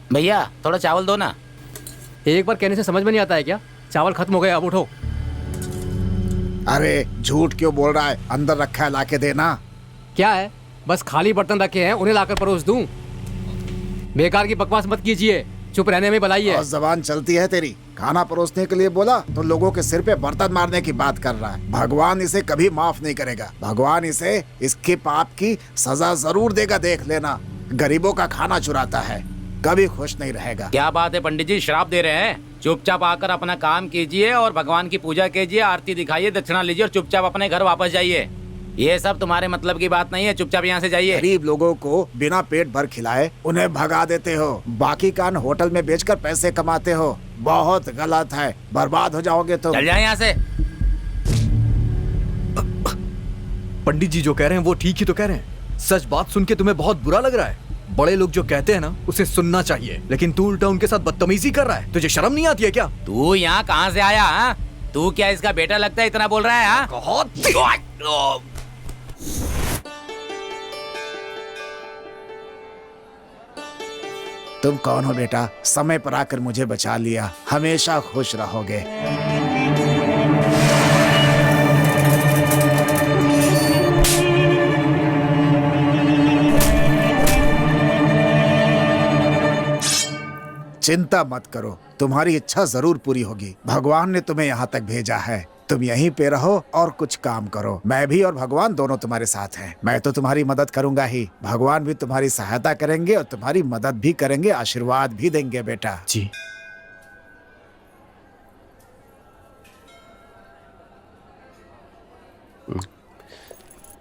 भैया थोड़ा चावल दो ना। एक बार कहने से समझ में नहीं आता है क्या? चावल खत्म हो गए, अब उठो। अरे झूठ क्यों बोल रहा है? अंदर रखा है, लाके देना। क्या है, बस खाली बर्तन रखे हैं, उन्हें लाकर परोस दूं? बेकार की बकवास मत कीजिए, चुप रहने में भलाई है। और जबान चलती है तेरी। खाना परोसने के लिए बोला तो लोगों के सिर पे बर्तन मारने की बात कर रहा है। भगवान इसे कभी माफ नहीं करेगा। भगवान इसे इसके पाप की सजा जरूर देगा, देख लेना। गरीबों का खाना चुराता है, कभी खुश नहीं रहेगा। क्या बात है पंडित जी, श्राप दे रहे हैं? चुपचाप आकर अपना काम कीजिए और भगवान की पूजा कीजिए, आरती दिखाइए, दक्षिणा लीजिए और चुपचाप अपने घर वापस जाइए। ये सब तुम्हारे मतलब की बात नहीं है, चुपचाप यहाँ से जाइए। गरीब लोगों को बिना पेट भर खिलाए उन्हें भगा देते हो, बाकी कान होटल में बेचकर पैसे कमाते हो। बहुत गलत है, बर्बाद हो जाओगे तो। चल जाए यहाँ से। पंडित जी जो कह रहे हैं वो ठीक ही तो कह रहे हैं। सच बात सुन के तुम्हें बहुत बुरा लग रहा है। बड़े लोग जो कहते हैं ना उसे सुनना चाहिए, लेकिन तू उल्टा उनके साथ बदतमीजी कर रहा है। तुझे शर्म नहीं आती है क्या? तू यहाँ कहाँ से आया? हा? तू क्या इसका बेटा लगता है, इतना बोल रहा है? हा? तुम कौन हो बेटा? समय पर आकर मुझे बचा लिया। हमेशा खुश रहोगे। चिंता मत करो, तुम्हारी इच्छा जरूर पूरी होगी। भगवान ने तुम्हें यहाँ तक भेजा है, तुम यहीं पे रहो और कुछ काम करो। मैं भी और भगवान दोनों तुम्हारे साथ हैं। मैं तो तुम्हारी मदद करूंगा ही, भगवान भी तुम्हारी सहायता करेंगे और तुम्हारी मदद भी करेंगे, आशीर्वाद भी देंगे बेटा। जी।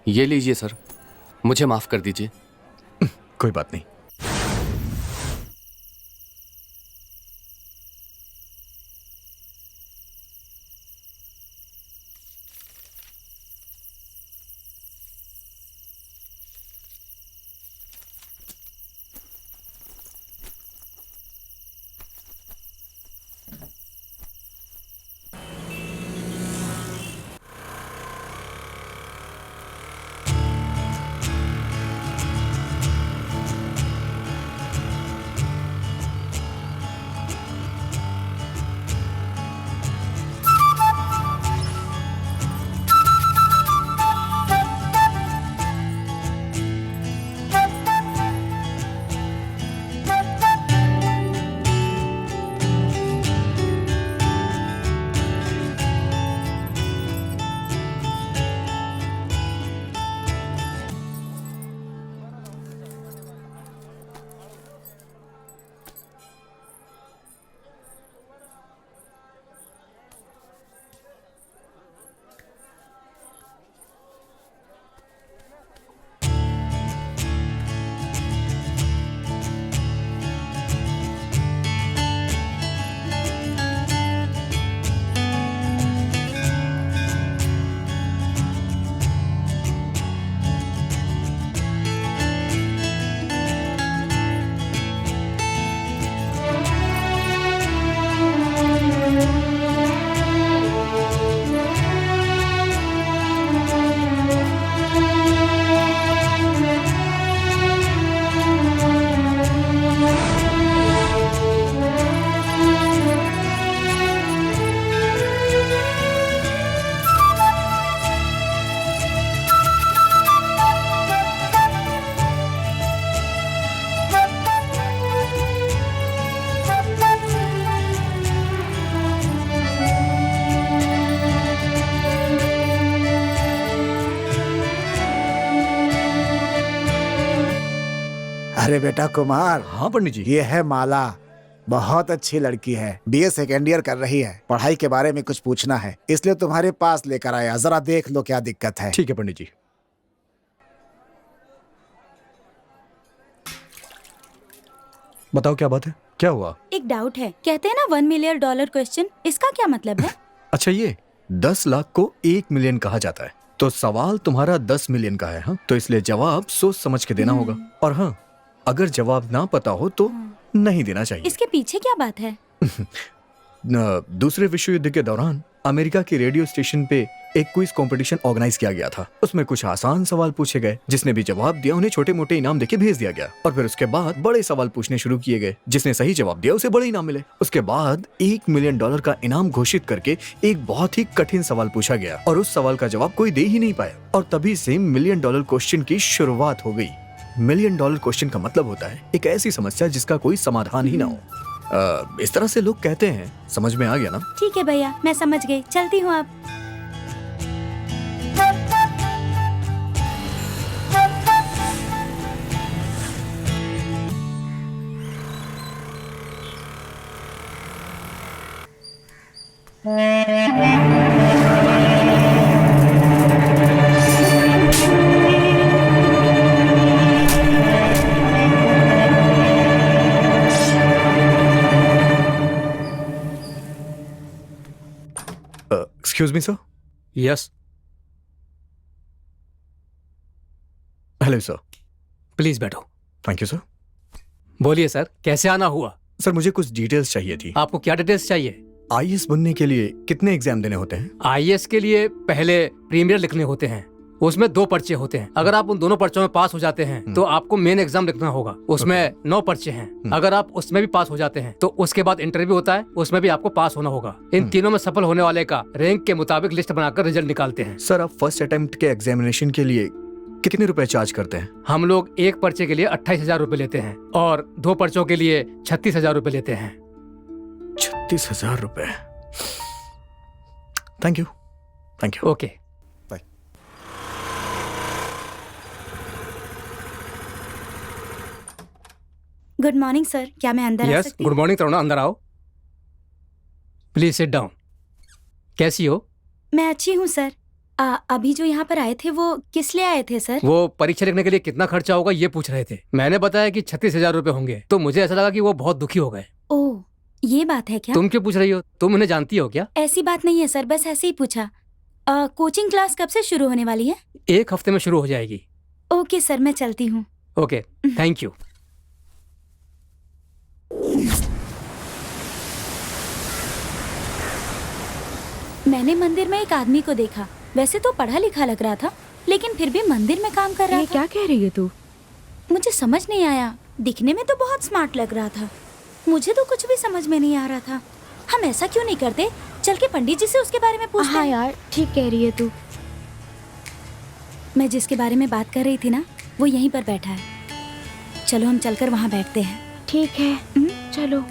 ये लीजिए सर, मुझे माफ कर दीजिए। कोई बात नहीं। अरे बेटा कुमार, हाँ पंडित जी। ये है माला, बहुत अच्छी लड़की है, बीए सेकेंड ईयर कर रही है। पढ़ाई के बारे में कुछ पूछना है, इसलिए तुम्हारे पास लेकर आया। जरा देख लो क्या दिक्कत है। ठीक है पंडित जी। बताओ क्या बात है, क्या हुआ? एक डाउट है, कहते हैं ना $1 मिलियन क्वेश्चन, इसका क्या मतलब है? अच्छा, ये 10 लाख को 1 मिलियन कहा जाता है, तो सवाल तुम्हारा 10 मिलियन का है। हाँ, तो इसलिए जवाब सोच समझ के देना होगा। और हाँ, अगर जवाब ना पता हो तो नहीं देना चाहिए। इसके पीछे क्या बात है? दूसरे विश्व युद्ध के दौरान अमेरिका के रेडियो स्टेशन पे एक क्विज कंपटीशन ऑर्गेनाइज किया गया था। उसमें कुछ आसान सवाल पूछे गए, जिसने भी जवाब दिया उन्हें छोटे मोटे इनाम देके भेज दिया गया। और फिर उसके बाद बड़े सवाल पूछने शुरू किए गए, जिसने सही जवाब दिया उसे बड़े इनाम मिले। उसके बाद $1 मिलियन का इनाम घोषित करके एक बहुत ही कठिन सवाल पूछा गया, और उस सवाल का जवाब कोई दे ही नहीं पाया। और तभी से $1 मिलियन क्वेश्चन की शुरुआत हो गई। $1 मिलियन क्वेश्चन का मतलब होता है एक ऐसी समस्या जिसका कोई समाधान ही ना हो। इस तरह से लोग कहते हैं। समझ में आ गया ना? ठीक है भैया, मैं समझ गई, चलती हूँ अब। Excuse me sir. Yes, hello sir. Please बैठो। Thank you sir. बोलिए सर, कैसे आना हुआ? सर, मुझे कुछ डिटेल्स चाहिए थी। आपको क्या डिटेल्स चाहिए? आईएएस बनने के लिए कितने एग्जाम देने होते हैं? आईएएस के लिए पहले प्रीमियर लिखने होते हैं, उसमें 2 पर्चे होते हैं। अगर आप उन दोनों पर्चों में पास हो जाते हैं तो आपको मेन एग्जाम लिखना होगा, उसमें 9 पर्चे हैं। अगर आप उसमें भी पास हो जाते हैं तो उसके बाद इंटरव्यू होता है, उसमें भी आपको पास होना होगा। इन तीनों में सफल होने वाले का रैंक के मुताबिक लिस्ट बनाकर रिजल्ट निकालते हैं। सर, आप फर्स्ट अटेम्प्ट के एग्जामिनेशन के लिए कितने रुपए चार्ज करते हैं? हम लोग एक पर्चे के लिए 28,000 रुपए लेते हैं और 2 पर्चों के लिए 36,000 रुपए लेते हैं। 36,000 रुपए। Thank you, thank you. Okay. Good morning sir, क्या मैं अंदर आ यस, सकती गुड हूँ? मॉर्निंग तरुणा, अंदर आओ। Please sit down. कैसी हो? मैं अच्छी हूँ सर। अभी जो यहाँ पर आए थे वो किस लिए आए थे सर? वो परीक्षा लिखने के लिए कितना खर्चा होगा ये पूछ रहे थे। मैंने बताया कि 36,000 रुपए होंगे, तो मुझे ऐसा लगा कि वो बहुत दुखी हो गए। ओह, ये बात है क्या? तुम क्यों पूछ रही हो? तुम उन्हें जानती हो क्या? ऐसी बात नहीं है सर, बस ऐसे ही पूछा। कोचिंग क्लास कब से शुरू होने वाली है? 1 हफ्ते में शुरू हो जाएगी। ओके सर, मैं चलती हूँ। Okay, thank you. मैंने मंदिर में एक आदमी को देखा, वैसे तो पढ़ा लिखा लग रहा था, लेकिन फिर भी मंदिर में काम कर रहा था। क्या कह रही है तू? मुझे समझ नहीं आया, दिखने में तो बहुत स्मार्ट लग रहा था। मुझे तो कुछ भी समझ में नहीं आ रहा था। हम ऐसा क्यों नहीं करते, चल के पंडित जी से उसके बारे में पूछते हाँ हैं। यार, ठीक कह रही है तू। मैं जिसके बारे में बात कर रही थी ना, वो यहीं पर बैठा है। चलो हम चलकर वहाँ बैठते हैं। ठीक है, चलो।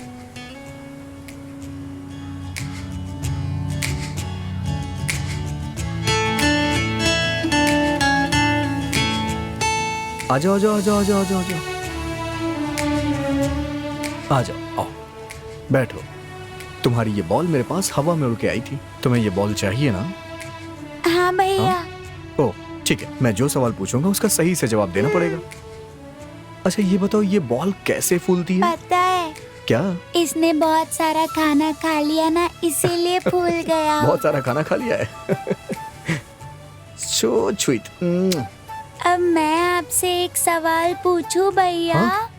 आ जाओ, आ जाओ, आ जाओ, आ जाओ, आ जाओ, आ जाओ, आ जाओ, आओ, बैठो। तुम्हारी ये बॉल मेरे पास हवा में उड़ के आई थी। तुम्हें ये बॉल चाहिए ना? हाँ भैया। ओह, ठीक है, मैं जो सवाल पूछूंगा उसका सही से जवाब देना पड़ेगा। अच्छा, ये बताओ, ये बॉल कैसे फूलती है? पता है, क्या? इसने बहुत सारा खाना खा लिया ना, इसीलिए फूल गया। बहुत सारा खाना खा लिया है। So sweet. अब मैं आपसे एक सवाल पूछूं भैया? हाँ?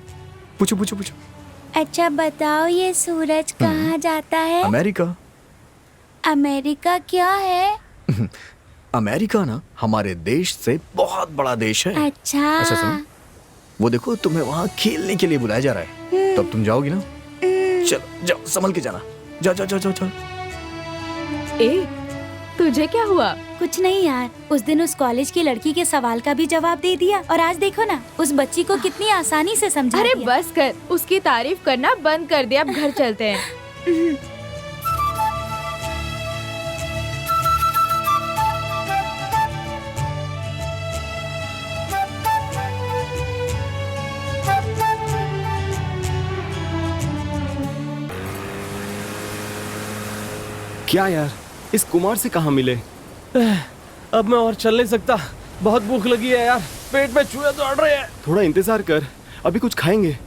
पूछो, पूछो, पूछो। अच्छा बताओ, ये सूरज कहाँ जाता है? अमेरिका। अमेरिका क्या है? अमेरिका ना हमारे देश से बहुत बड़ा देश है। अच्छा। अच्छा सुनो, वो देखो तुम्हें वहाँ खेलने के लिए बुलाया जा रहा है। तब तुम जाओगी ना? चलो जाओ, संभल के जाना। जाओ जाओ जाओ जाओ जाओ। ए, तुझे क्या हुआ? कुछ नहीं यार, उस दिन उस कॉलेज की लड़की के सवाल का भी जवाब दे दिया, और आज देखो ना, उस बच्ची को कितनी आसानी से समझा अरे दिया। बस कर, उसकी तारीफ करना बंद कर दे, अब घर चलते हैं। क्या यार, इस कुमार से कहाँ मिले? अब मैं और चल नहीं सकता, बहुत भूख लगी है यार, पेट में चूहे दौड़ रहे हैं। थोड़ा इंतजार कर, अभी कुछ खाएंगे।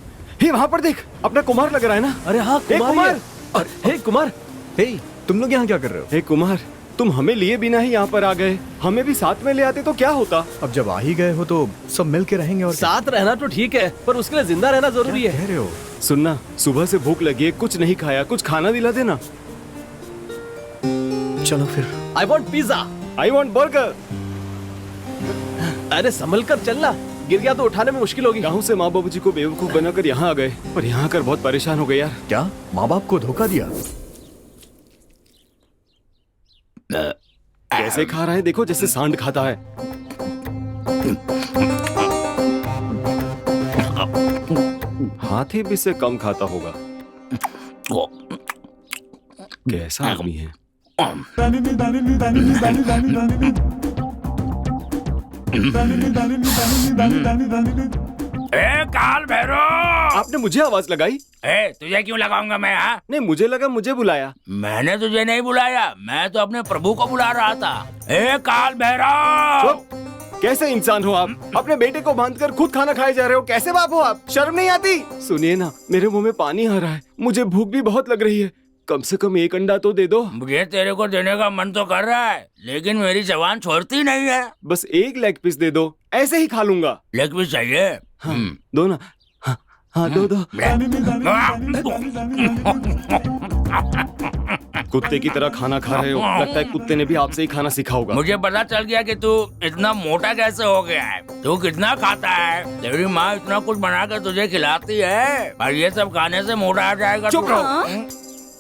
हे वहाँ पर देख, अपना कुमार लग रहा है ना? अरे हाँ हे कुमार कुमार! ही है। हे कुमार, हे, तुम लोग यहाँ क्या कर रहे हो? हे कुमार, तुम हमें लिए बिना ही यहाँ पर आ गए। हमें भी साथ में ले आते तो क्या होता? अब जब आ ही गए हो तो सब मिल के रहेंगे। और साथ रहना तो ठीक है, पर उसके लिए जिंदा रहना जरूरी क्या है। कह रहे हो? सुनना, सुबह से भूख लगी है, कुछ नहीं खाया, कुछ खाना दिला देना। चलो फिर। I want pizza. I want burger. अरे संभल कर चलना, गिर गया तो उठाने में मुश्किल होगी। गाँव से माँ बाबू जी को बेवकूफ बनाकर यहाँ आ गए, पर यहाँ आकर बहुत परेशान हो गए यार। क्या माँ बाप को धोखा दिया? कैसे खा रहा है देखो, जैसे सांड खाता है। हाथी भी से कम खाता होगा। कैसा आदमी है? ए काल भैरव, आपने मुझे आवाज लगाई? तुझे क्यों लगाऊंगा मैं? हाँ, नहीं, मुझे लगा मुझे बुलाया। मैंने तुझे नहीं बुलाया, मैं तो अपने प्रभु को बुला रहा था। ए काल भैरव, चुप! कैसे इंसान हो आप? अपने बेटे को बांधकर खुद खाना खाए जा रहे हो। कैसे बाप हो आप? शर्म नहीं आती? सुनिए ना, मेरे मुंह में पानी आ रहा है, मुझे भूख भी बहुत लग रही है। कम से कम एक अंडा तो दे दो। मुझे तेरे को देने का मन तो कर रहा है, लेकिन मेरी जबान छोड़ती नहीं है। बस एक लेग पीस दे दो, ऐसे ही खा लूंगा। लेग पीस चाहिए? हाँ, दो ना। हाँ, हाँ दो दो। कुत्ते की तरह खाना खा रहे हो, लगता है कुत्ते ने भी आपसे ही खाना सीखा होगा। मुझे पता चल गया कि तू इतना मोटा कैसे हो गया है। तू कितना खाता है? तेरी माँ इतना कुछ बनाकर तुझे खिलाती है, और ये सब खाने से मोटा आ जाएगा। चुप रहो।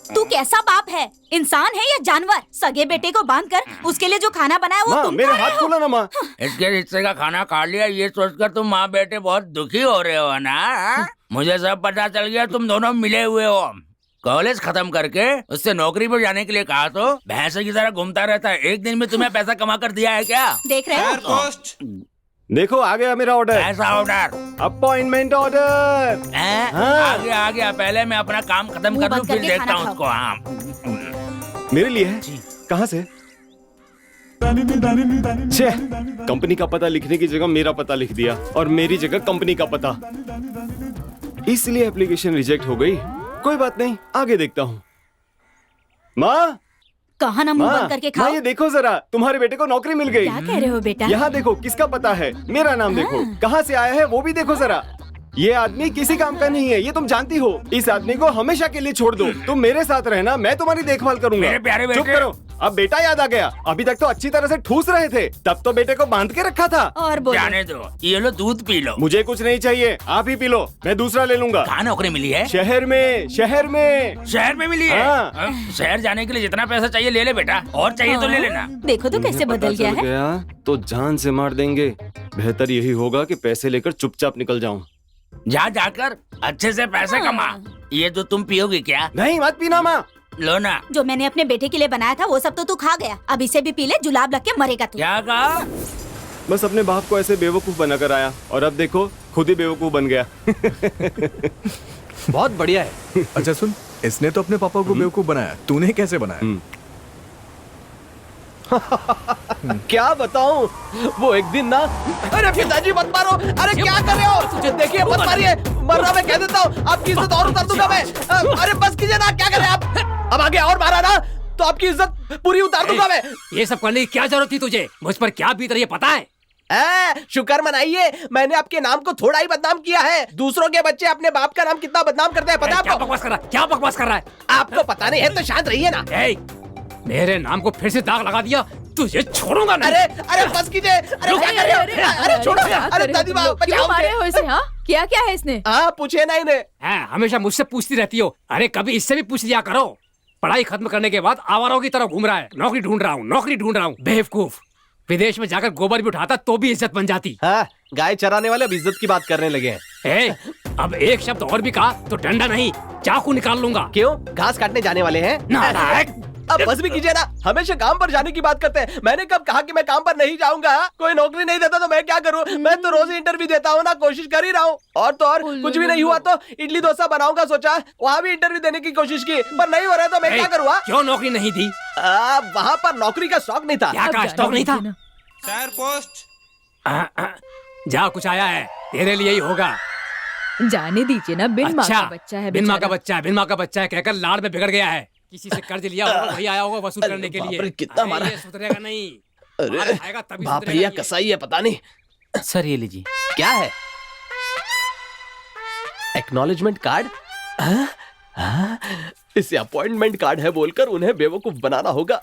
तू कैसा बाप है? इंसान है या जानवर? सगे बेटे को बांधकर उसके लिए जो खाना बनाया वो माँ, तुम मेरे खा रहे हाथ हो? खोलो ना माँ। इसके हिस्से का खाना खा लिया, ये सोचकर तुम माँ बेटे बहुत दुखी हो रहे हो ना? हाँ? मुझे सब पता चल गया, तुम दोनों मिले हुए हो। कॉलेज खत्म करके उससे नौकरी पर जाने के लिए कहा तो भैंसे की तरह घूमता रहता है। एक दिन में तुम्हें पैसा कमा कर दिया है क्या? देख रहे हो? देखो आ गया मेरा ऑर्डर। ऐसा ऑर्डर? Appointment order. आ गया आ गया। पहले मैं अपना काम खत्म मुंह कर लूं, बंद फिर करके देखता खाना हूँ खाओ। उसको। हाँ, मेरे लिए है? कहाँ से? छे, कंपनी का पता लिखने की जगह मेरा पता लिख दिया, और मेरी जगह कंपनी का पता। इसलिए एप्लीकेशन रिजेक्ट हो गई। कोई बात नहीं, आगे देखता हूँ। माँ, कहा ना मुंह माँ, बंद करके माँ खाओ। ये देखो जरा, तुम्हारे बेटे को नौकरी मिल गई। क्या कह रहे हो बेटा? यहाँ देखो, किसका पता है, मेरा नाम देखो, कहाँ से आया है वो भी देखो जरा। ये आदमी किसी काम का नहीं है, ये तुम जानती हो। इस आदमी को हमेशा के लिए छोड़ दो। तुम मेरे साथ रहना, मैं तुम्हारी देखभाल करूंगा। मेरे प्यारे चुप बेटे। करो, अब बेटा याद आ गया। अभी तक तो अच्छी तरह से ठूस रहे थे, तब तो बेटे को बांध के रखा था। और बोलो। जाने दो, ये लो दूध पी लो। मुझे कुछ नहीं चाहिए, आप ही पी लो, मैं दूसरा ले लूंगा। कहाँ नौकरी मिली है? शहर में, शहर में। शहर में मिली है? हाँ। हाँ, शहर जाने के लिए जितना पैसा चाहिए ले ले बेटा, और चाहिए तो ले लेना। देखो तो कैसे पता बदल गया चल है। गया तो जान से मार देंगे। बेहतर यही होगा कि पैसे लेकर चुपचाप निकल जाऊं। जा जाकर अच्छे से पैसे कमा। ये तो तुम पियोगी क्या? नहीं, मत पीना माँ। लो ना। जो मैंने अपने बेटे के लिए बनाया था वो सब तो तू खा गया। अब इसे भी पी ले, जुलाब लग के मरेगा तू। क्या कहा? बस अपने बाप को ऐसे बेवकूफ बनाकर आया, और अब देखो खुद ही बेवकूफ बन गया। बहुत बढ़िया है। अच्छा सुन, इसने तो अपने पापा को बेवकूफ बनाया, तूने कैसे बनाया? क्या बताऊं, वो एक दिन ना, अरे पिताजी मत मारो, अरे क्या कर रहे हो? मुझे देखिए, मत मारिए, मर रहा मैं कह देता हूँ, आपकी इज्जत और उतार दूंगा मैं। अरे बस कीजिए ना, क्या कर रहे हैं आप? अब आगे और मारा ना तो आपकी इज्जत पूरी उतार दूंगा मैं। ये सब करने की क्या जरूरत थी तुझे? मुझ पर क्या बीत रही है पता है? शुक्र मनाइए, मैंने आपके नाम को थोड़ा ही बदनाम किया है। दूसरों के बच्चे अपने बाप का नाम कितना बदनाम करते हैं, पता है क्या आपको? बकवास कर रहा है? क्या बकवास कर रहा है? आपको पता नहीं है तो शांत रहिए ना। मेरे नाम को फिर से दाग लगा दिया, तुझे छोड़ूंगा नहीं। अरे बस कीजिए, अरे क्या कर रहे हो? अरे छोड़ो, अरे दादी माँ बचाओ मुझे। इसे? हाँ, क्या क्या है इसने? हाँ पूछे ना इन्हें। हमेशा मुझसे पूछती रहती हो। अरे कभी इससे भी पूछ लिया करो। पढ़ाई खत्म करने के बाद आवारों की तरह घूम रहा है। नौकरी ढूंढ रहा हूँ, नौकरी ढूंढ रहा हूँ। बेवकूफ, विदेश में जाकर गोबर भी उठाता तो भी इज्जत बन जाती। हाँ, गाय चराने वाले अब इज्जत की बात करने लगे हैं। अब एक शब्द और भी कहा तो डंडा नहीं चाकू निकाल लूंगा। क्यों? घास काटने जाने वाले हैं? नालायक, अब बस भी कीजिए ना, हमेशा काम पर जाने की बात करते हैं। मैंने कब कहा कि मैं काम पर नहीं जाऊंगा? कोई नौकरी नहीं देता तो मैं क्या करूं? मैं तो रोज इंटरव्यू देता हूं ना, कोशिश कर ही रहा हूं। और तो और कुछ भी नहीं हुआ तो इडली डोसा बनाऊंगा सोचा, वहां भी इंटरव्यू देने की कोशिश की, पर नहीं हो रहा तो मैं क्या करूँ? क्यों नौकरी नहीं दी? वहां पर नौकरी का शौक नहीं था। क्या का स्टॉक नहीं था? Sir post. जा, कुछ आया है, तेरे लिए ही होगा। जाने दीजिए ना, बिन माँ अच्छा, का बच्चा है बिन माँ का बेचारा। बच्चा है, बिन माँ का बच्चा है कहकर लाड़ में बिगड़ गया है। किसी से कर्ज लिया होगा, वही आया होगा वसूल अरे करने के बाप लिए। रे, कितना अरे मारा। ये सुधरेगा नहीं। अरे मार खाएगा तभी बाप सुधरेगा भैया ये। कसाई है, पता नहीं सर ये लीजिए। क्या है। Acknowledgement card? इसे अपॉइंटमेंट कार्ड है बोलकर उन्हें बेवकूफ बनाना होगा।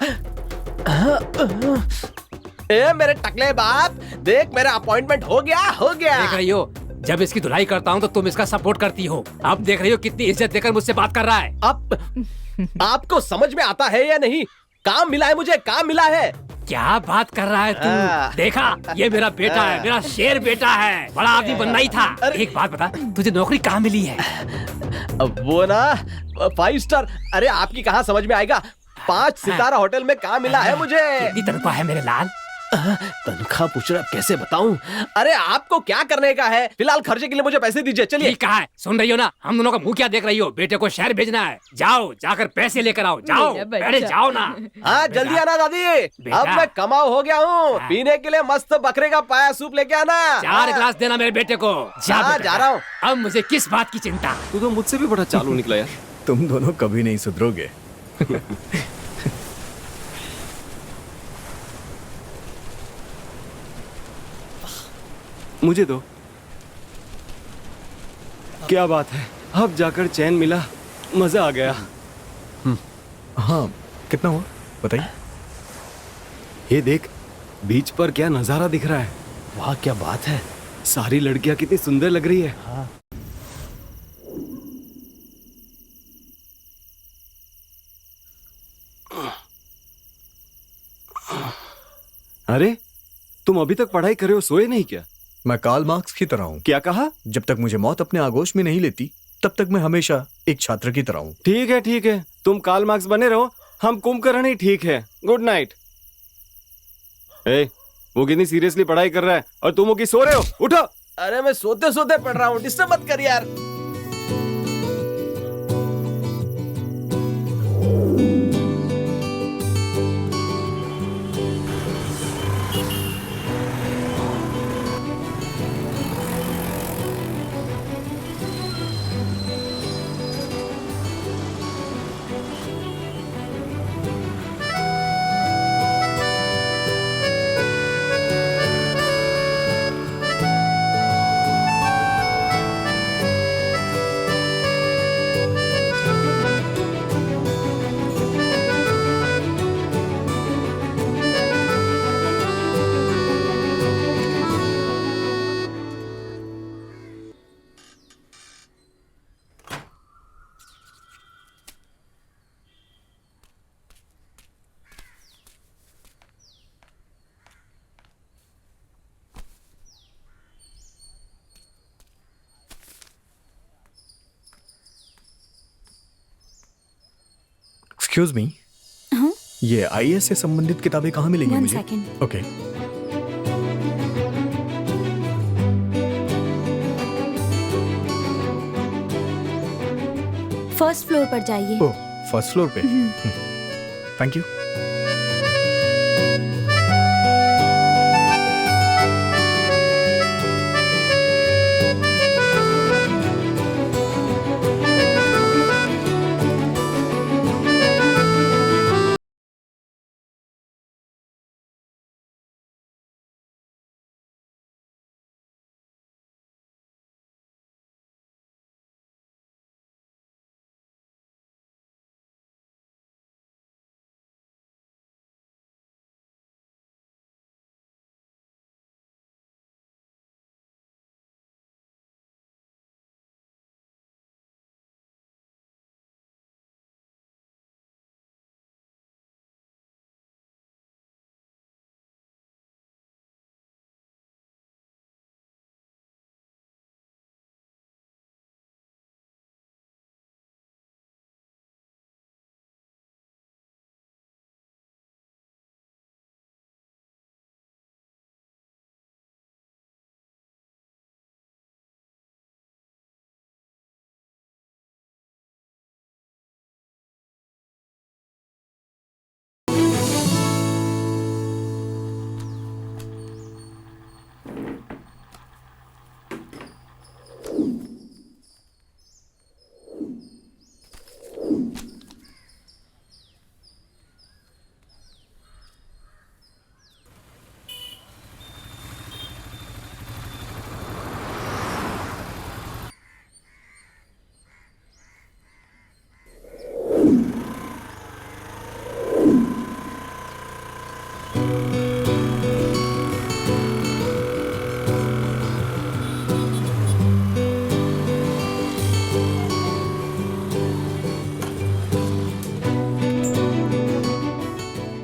ए मेरे टकले बाप, देख मेरा अपॉइंटमेंट हो गया, हो गया। देख रही हो, जब इसकी धुलाई करता हूँ तो तुम इसका सपोर्ट करती हो। अब देख रही हो कितनी इज्जत देकर मुझसे बात कर रहा है। अब आपको समझ में आता है या नहीं? काम मिला है मुझे, काम मिला है। क्या बात कर रहा है तू? देखा, ये मेरा बेटा है, मेरा शेर बेटा है। बड़ा आदमी बनना ही था। अरे- एक बात बता, तुझे नौकरी कहाँ मिली है? अब वो ना 5 स्टार, अरे आपकी कहाँ समझ में आएगा, 5 सितारा होटल में काम मिला है मुझे। कितनी तनख्वाह है मेरे लाल? तनख्वाह पूछ रहे, अब कैसे बताऊं? अरे आपको क्या करने का है? फिलहाल खर्चे के लिए मुझे पैसे दीजिए, चलिए। ठीक कहा है। सुन रही हो ना, हम दोनों का मुंह क्या देख रही हो? बेटे को शहर भेजना है, जाओ, जाकर पैसे लेकर आओ। जाओ, मेरा बच्चा। अरे जाओ ना। हाँ जल्दी आना दादी, बेटा। अब मैं कमाऊ हो गया हूँ। हाँ। पीने के लिए मस्त बकरे का पाया सूप लेके आना। 4 गिलास देना मेरे बेटे को। जा हाँ, बेटा, जा रहा हूँ। अब मुझे किस बात की चिंता? तू तो मुझसे भी बड़ा चालू निकला यार। तुम दोनों कभी नहीं सुधरोगे। मुझे दो। क्या बात है, अब जाकर चैन मिला, मजा आ गया। हाँ, कितना हुआ बताइए। ये देख, बीच पर क्या नजारा दिख रहा है। वाह क्या बात है। सारी लड़कियां कितनी सुंदर लग रही है। अरे तुम अभी तक पढ़ाई कर रहे हो, सोए नहीं क्या? मैं कार्ल मार्क्स की तरह हूँ। क्या कहा? जब तक मुझे मौत अपने आगोश में नहीं लेती, तब तक मैं हमेशा एक छात्र की तरह हूँ। ठीक है, तुम कार्ल मार्क्स बने रहो, हम कुंभकर्ण ही ठीक है। Good night. ए, वो कितनी सीरियसली पढ़ाई कर रहा है और तुम वो की सो रहे हो। उठो। अरे मैं सोते सोते पढ़ रहा हूँ, डिस्टर्ब मत कर यार। एक्सक्यूज मी, हाँ? ये आईएएस से संबंधित किताबें कहाँ मिलेंगी One मुझे? second. ओके। फर्स्ट फ्लोर पर जाइए। ओह, फर्स्ट फ्लोर पे। Thank you.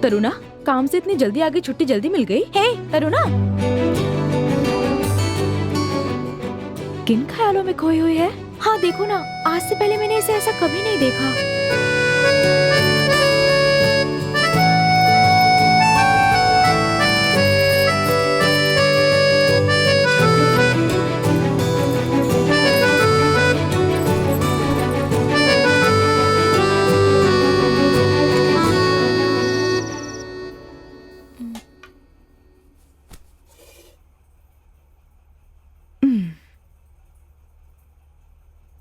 तरुणा, काम से इतनी जल्दी आगे छुट्टी जल्दी मिल गई? हे तरुणा, किन ख्यालों में खोई हुई है? हाँ देखो ना, आज से पहले मैंने इसे ऐसा कभी नहीं देखा।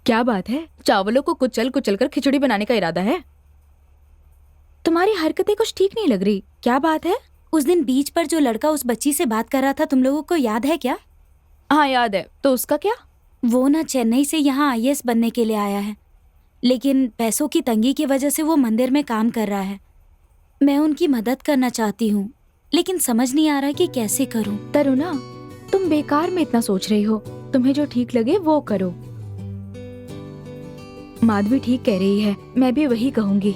क्या बात है, चावलों को कुचल कुचल कर खिचड़ी बनाने का इरादा है? तुम्हारी हरकतें कुछ ठीक नहीं लग रही, क्या बात है? उस दिन बीच पर जो लड़का उस बच्ची से बात कर रहा था, तुम लोगों को याद है क्या? हाँ याद है, तो उसका क्या? वो ना चेन्नई से यहाँ आईएएस बनने के लिए आया है, लेकिन पैसों की तंगी की वजह से वो मंदिर में काम कर रहा है। मैं उनकी मदद करना चाहती हूँ, लेकिन समझ नहीं आ रहा कि कैसे करूँ। तरुणा, तुम बेकार में इतना सोच रही हो, तुम्हें जो ठीक लगे वो करो। माधवी ठीक कह रही है, मैं भी वही कहूँगी।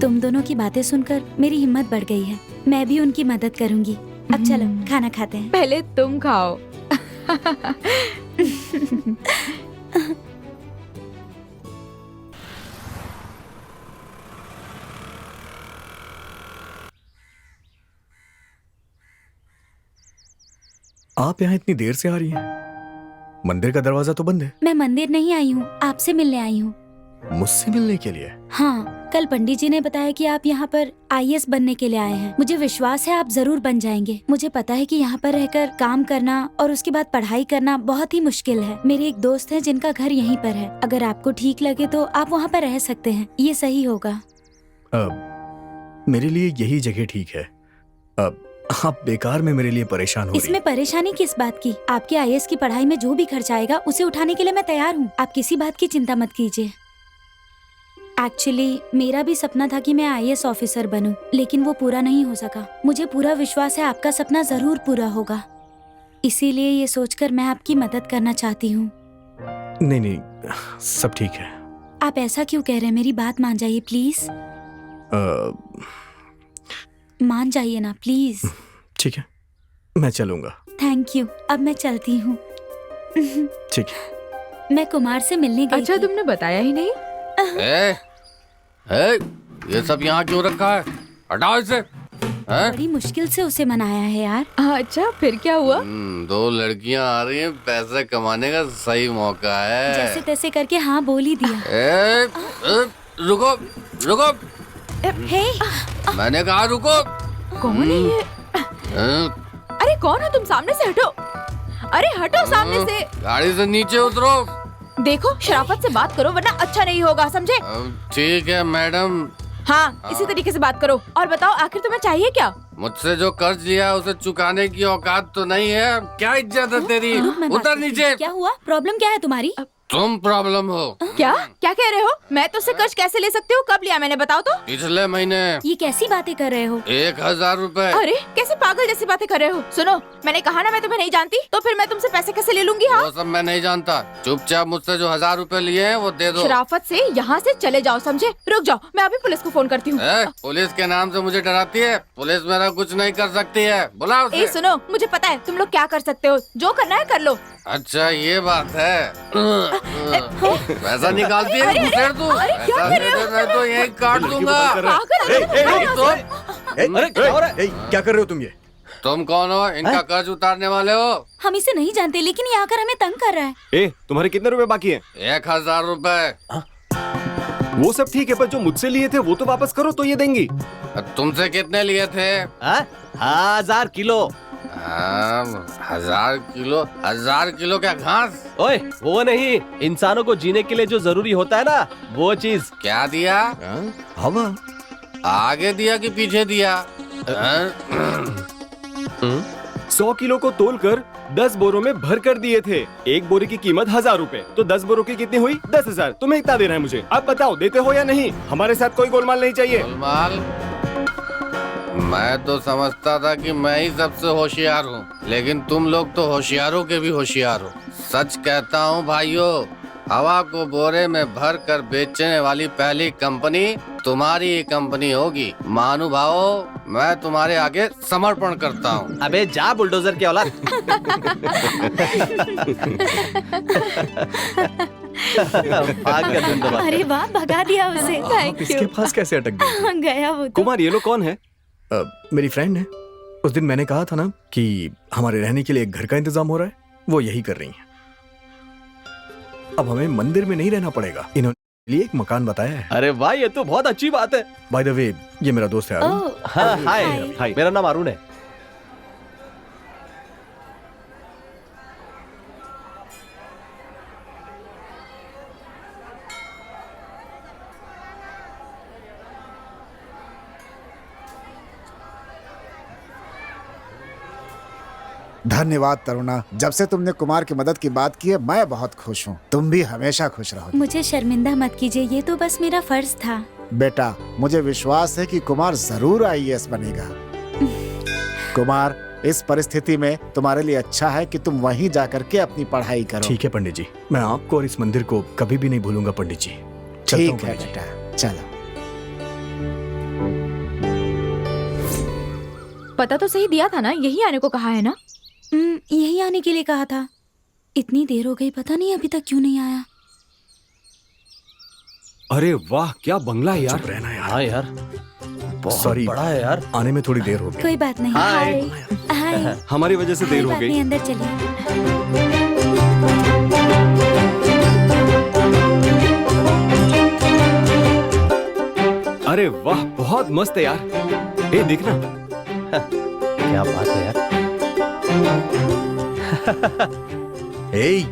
तुम दोनों की बातें सुनकर मेरी हिम्मत बढ़ गई है, मैं भी उनकी मदद करूँगी। अब चलो खाना खाते हैं। पहले तुम खाओ। आप यहाँ इतनी देर से आ रही हैं? मंदिर का दरवाजा तो बंद है। मैं मंदिर नहीं आई हूँ, आपसे मिलने आई हूँ। मुझसे मिलने के लिए? हाँ, कल पंडित जी ने बताया कि आप यहाँ पर आईएएस बनने के लिए आए हैं। मुझे विश्वास है आप जरूर बन जाएंगे। मुझे पता है कि यहाँ पर रहकर काम करना और उसके बाद पढ़ाई करना बहुत ही मुश्किल है। मेरे एक दोस्त है जिनका घर यहीं पर है, अगर आपको ठीक लगे तो आप वहाँ पर रह सकते हैं, ये सही होगा। मेरे लिए यही जगह ठीक है। आप बेकार में मेरे लिए परेशान हो रही। इसमें परेशानी किस बात की? आपके आईएएस की पढ़ाई में जो भी खर्च आएगा उसे उठाने के लिए मैं तैयार हूँ। आप किसी बात की चिंता मत कीजिए। एक्चुअली मेरा भी सपना था कि मैं आईएएस ऑफिसर बनूं, लेकिन वो पूरा नहीं हो सका। मुझे पूरा विश्वास है आपका सपना जरूर पूरा होगा, इसीलिए ये सोचकर मैं आपकी मदद करना चाहती हूँ। नहीं नहीं, सब ठीक है। आप ऐसा क्यों कह रहे हैं? मेरी बात मान जाइए प्लीज। मान जाइए ना प्लीज। ठीक है, मैं चलूंगा। थैंक यू, अब मैं चलती हूँ। ठीक है। मैं कुमार से मिलने गई अच्छा, थी। तुमने बताया ही नहीं। ये सब यहाँ क्यों रखा है? हटाओ इसे। बड़ी मुश्किल से उसे मनाया है यार। अच्छा, फिर क्या हुआ? दो लड़कियां आ रही हैं, पैसे कमाने का सही मौका है। जैसे तैसे करके हाँ बोल ही दिया। रुको रुको, हे, मैंने कहा रुको। कौन है ये? अरे कौन हो तुम? सामने से हटो। अरे हटो सामने से। गाड़ी से नीचे उतरो। देखो, शराफत से बात करो वरना अच्छा नहीं होगा, समझे? ठीक है मैडम। हाँ, इसी तरीके से बात करो। और बताओ, आखिर तुम्हें चाहिए क्या? मुझसे जो कर्ज लिया उसे चुकाने की औकात तो नहीं है। क्या इज्जत है तेरी? मैं बात उतर करती हूँ। नीचे। क्या हुआ? प्रॉब्लम क्या है तुम्हारी? तुम प्रॉब्लम हो। क्या क्या कह रहे हो? मैं तुझसे कर्ज कैसे ले सकती हूँ? कब लिया मैंने, बताओ तो। पिछले महीने। ये कैसी बातें कर रहे हो? 1000 रुपए। अरे कैसे पागल जैसी बातें कर रहे हो? सुनो, मैंने कहा ना मैं तुम्हें नहीं जानती, तो फिर मैं तुमसे पैसे कैसे ले लूंगी? हाँ, वो सब मैं नहीं जानता। चुपचाप मुझसे जो 1000 रुपए लिए हैं वो दे दो। शराफत से यहाँ से चले जाओ, समझे? रुक जाओ, मैं अभी पुलिस को फोन करती हूँ। पुलिस के नाम से मुझे डराती है? पुलिस मेरा कुछ नहीं कर सकती है, बुलाओ उसे। ए सुनो, मुझे पता है तुम लोग क्या कर सकते हो, जो करना है कर लो। अच्छा ये बात है। पैसा निकालती है घुसेड़ तू। अरे, क्या पैसा कर दे रहे हो? दे, मैं तो यही काट दूंगा। पागल ए, ए, हो तुम? अरे क्या हो रहा है? क्या कर रहे हो तुम ये? तुम कौन हो? इनका कर्ज उतारने वाले हो? हम इसे नहीं जानते, लेकिन ये आकर हमें तंग कर रहा है। तुम्हारे कितने रुपए बाकी हैं? 1000 रुपए। वो सब ठीक है, पर जो मुझसे लिए थे वो तो वापस करो, तो ये देंगी। तुमसे कितने लिए थे? 1000 किलो। 1000 किलो? 1000 किलो क्या घास? ओए, वो नहीं, इंसानों को जीने के लिए जो जरूरी होता है ना, वो चीज। क्या दिया? हवा। आगे दिया कि पीछे दिया? 100 किलो को तोलकर 10 बोरों में भर कर दिए थे। एक बोरे की कीमत 1000 रुपए, तो 10 बोरों की कितनी हुई? 10,000। तुम्हें इतना देना है मुझे। अब बताओ, देते हो या नहीं? हमारे साथ कोई गोलमाल नहीं चाहिए। गोलमाल? मैं तो समझता था कि मैं ही सबसे होशियार हूँ, लेकिन तुम लोग तो होशियारों के भी होशियार हो। सच कहता हूँ भाइयों, हवा को बोरे में भर कर बेचने वाली पहली कंपनी तुम्हारी ही कंपनी होगी। महानुभावों, मैं तुम्हारे आगे समर्पण करता हूँ। अबे जा बुलडोजर की औलाद। भाग गया धुंध दबा। अरे वाह, भगा दिया उसे। आप इसके पास कैसे अटक गए? गया वो तो। कुमार, ये लोग कौन है? मेरी फ्रेंड है। उस दिन मैंने कहा था ना कि हमारे रहने के लिए एक घर का इंतजाम हो रहा है, वो यही कर रही हैं। अब हमें मंदिर में नहीं रहना पड़ेगा, इन्होंने लिए एक मकान बताया है। अरे वाह, ये तो बहुत अच्छी बात है। बाय द वे, ये मेरा दोस्त है अरुण। ओह, हाँ, हाय हाय। हाय, मेरा नाम अरुण है। धन्यवाद तरुणा, जब से तुमने कुमार की मदद की बात की है मैं बहुत खुश हूँ। तुम भी हमेशा खुश रहो। मुझे शर्मिंदा मत कीजिए, ये तो बस मेरा फर्ज था। बेटा, मुझे विश्वास है कि कुमार जरूर आईएएस बनेगा। कुमार, इस परिस्थिति में तुम्हारे लिए अच्छा है कि तुम वहीं जाकर के अपनी पढ़ाई करो। ठीक है पंडित जी, मैं आपको और इस मंदिर को कभी भी नहीं भूलूंगा पंडित जी। चलता हूँ ठीक है पंडित जी। बेटा, चलो। पता तो सही दिया था ना, यही आने को कहा है ना? यही आने के लिए कहा था। इतनी देर हो गई, पता नहीं अभी तक क्यों नहीं आया। अरे वाह, क्या बंगला है यार। चुप रहना यार। हाँ यार, बहुत सॉरी, बड़ा है यार। आने में थोड़ी देर हो गई। कोई बात नहीं। हाय। हाय। हमारी वजह से देर हो बात नहीं, गई। अंदर चलिए। अरे वाह, बहुत मस्त है यार। ए देखना। क्या बात है यार। ए,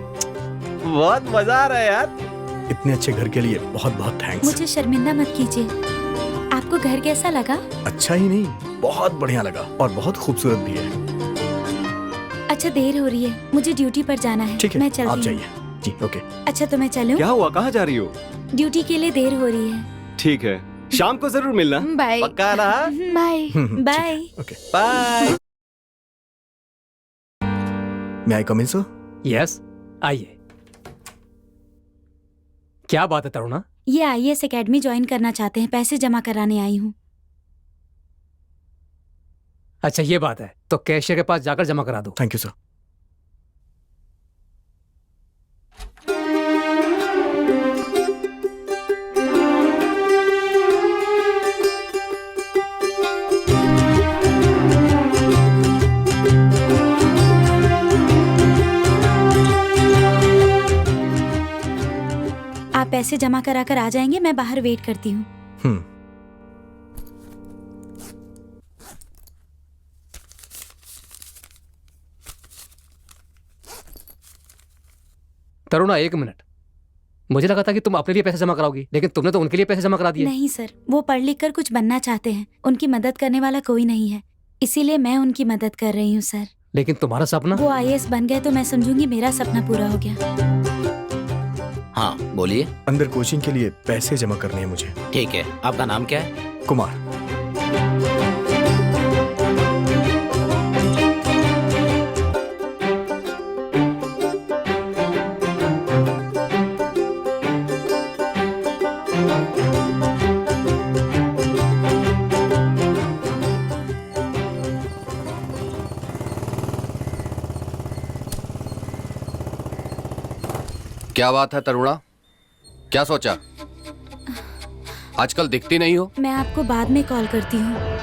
बहुत मजा आ रहा है यार। इतने अच्छे घर के लिए बहुत बहुत थैंक्स। मुझे शर्मिंदा मत कीजिए। आपको घर कैसा लगा? अच्छा ही नहीं, बहुत बढ़िया लगा और बहुत खूबसूरत भी है। अच्छा, देर हो रही है, मुझे ड्यूटी पर जाना है। ठीक है, मैं आप चलती हूँ। जाइए। जी, ओके। अच्छा, तो मैं चलूं? क्या हुआ, कहाँ जा रही हो? ड्यूटी के लिए देर हो रही है। ठीक है, शाम को जरूर मिलना। बाय। पक्का ना? बाय। बाय। ओके। बाय। मैं आई कम इन सर? यस, आइए। क्या बात है तरुणा? ये आईएएस एकेडमी ज्वाइन करना चाहते हैं, पैसे जमा कराने आई हूँ। अच्छा, ये बात है, तो कैशियर के पास जाकर जमा करा दो। Thank you sir. आप पैसे जमा करा कर आ जाएंगे, मैं बाहर वेट करती हूँ। तरुणा, एक मिनट। मुझे लगा था कि तुम अपने लिए पैसे जमा कराओगी, लेकिन तुमने तो उनके लिए पैसे जमा करा दिए। नहीं सर, वो पढ़ लिख कर कुछ बनना चाहते हैं, उनकी मदद करने वाला कोई नहीं है, इसीलिए मैं उनकी मदद कर रही हूँ सर। लेकिन तुम्हारा सपना? वो आईएएस बन गए तो मैं समझूंगी मेरा सपना पूरा हो गया। हाँ बोलिए। अंदर कोचिंग के लिए पैसे जमा करने हैं मुझे। ठीक है, आपका नाम क्या है? कुमार। क्या बात है तरुणा, क्या सोचा? आजकल दिखती नहीं हो। मैं आपको बाद में कॉल करती हूँ।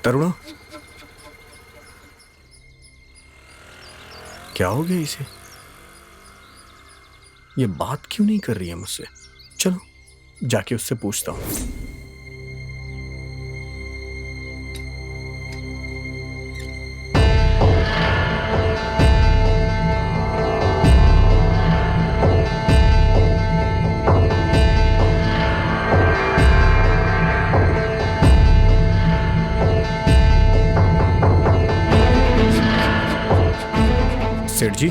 तरुणा, क्या हो गया इसे? ये बात क्यों नहीं कर रही है मुझसे? चलो जाके उससे पूछता हूँ। सेठ जी,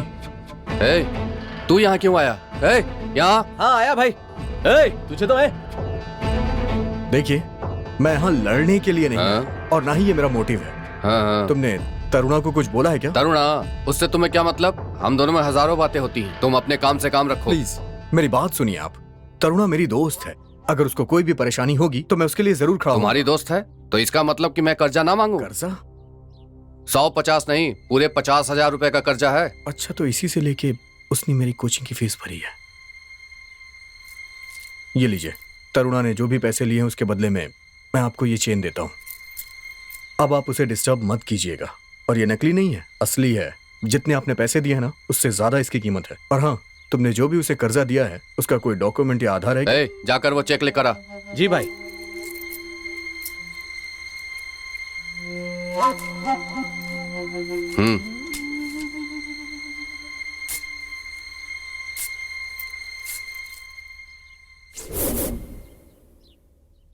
ए, तू यहाँ क्यों आया? ए, यहाँ हाँ आया भाई। ए, तुझे तो है। देखिए, मैं यहाँ लड़ने के लिए नहीं हाँ? आया, और ना ही ये मेरा मोटिव है। हाँ। तुमने तरुणा को कुछ बोला है क्या? तरुणा, उससे तुम्हें क्या मतलब? हम दोनों में हजारों बातें होती हैं। तुम अपने काम से काम रखो। प्लीज मेरी बात सुनिए आप। तरुणा मेरी दोस्त है, अगर उसको कोई भी परेशानी होगी तो मैं उसके लिए जरूर खड़ा हूँ। तुम्हारी दोस्त है तो इसका मतलब कि मैं कर्जा ना मांगू? कर्जा? 150 नहीं, पूरे 50,000 रुपए का कर्जा है। अच्छा, तो इसी से लेके उसने मेरी कोचिंग की फीस भरी है। ये लीजिए, तरुणा ने जो भी पैसे लिए हैं उसके बदले में मैं आपको ये चेन देता हूँ। अब आप उसे डिस्टर्ब मत कीजिएगा। और ये नकली नहीं है, असली है। जितने आपने पैसे दिए हैं ना, उससे ज्यादा इसकी कीमत है। और हाँ, तुमने जो भी उसे कर्जा दिया है उसका कोई डॉक्यूमेंट या आधार है क्या? ए, जाकर वो चेक लेकर आ। जी भाई।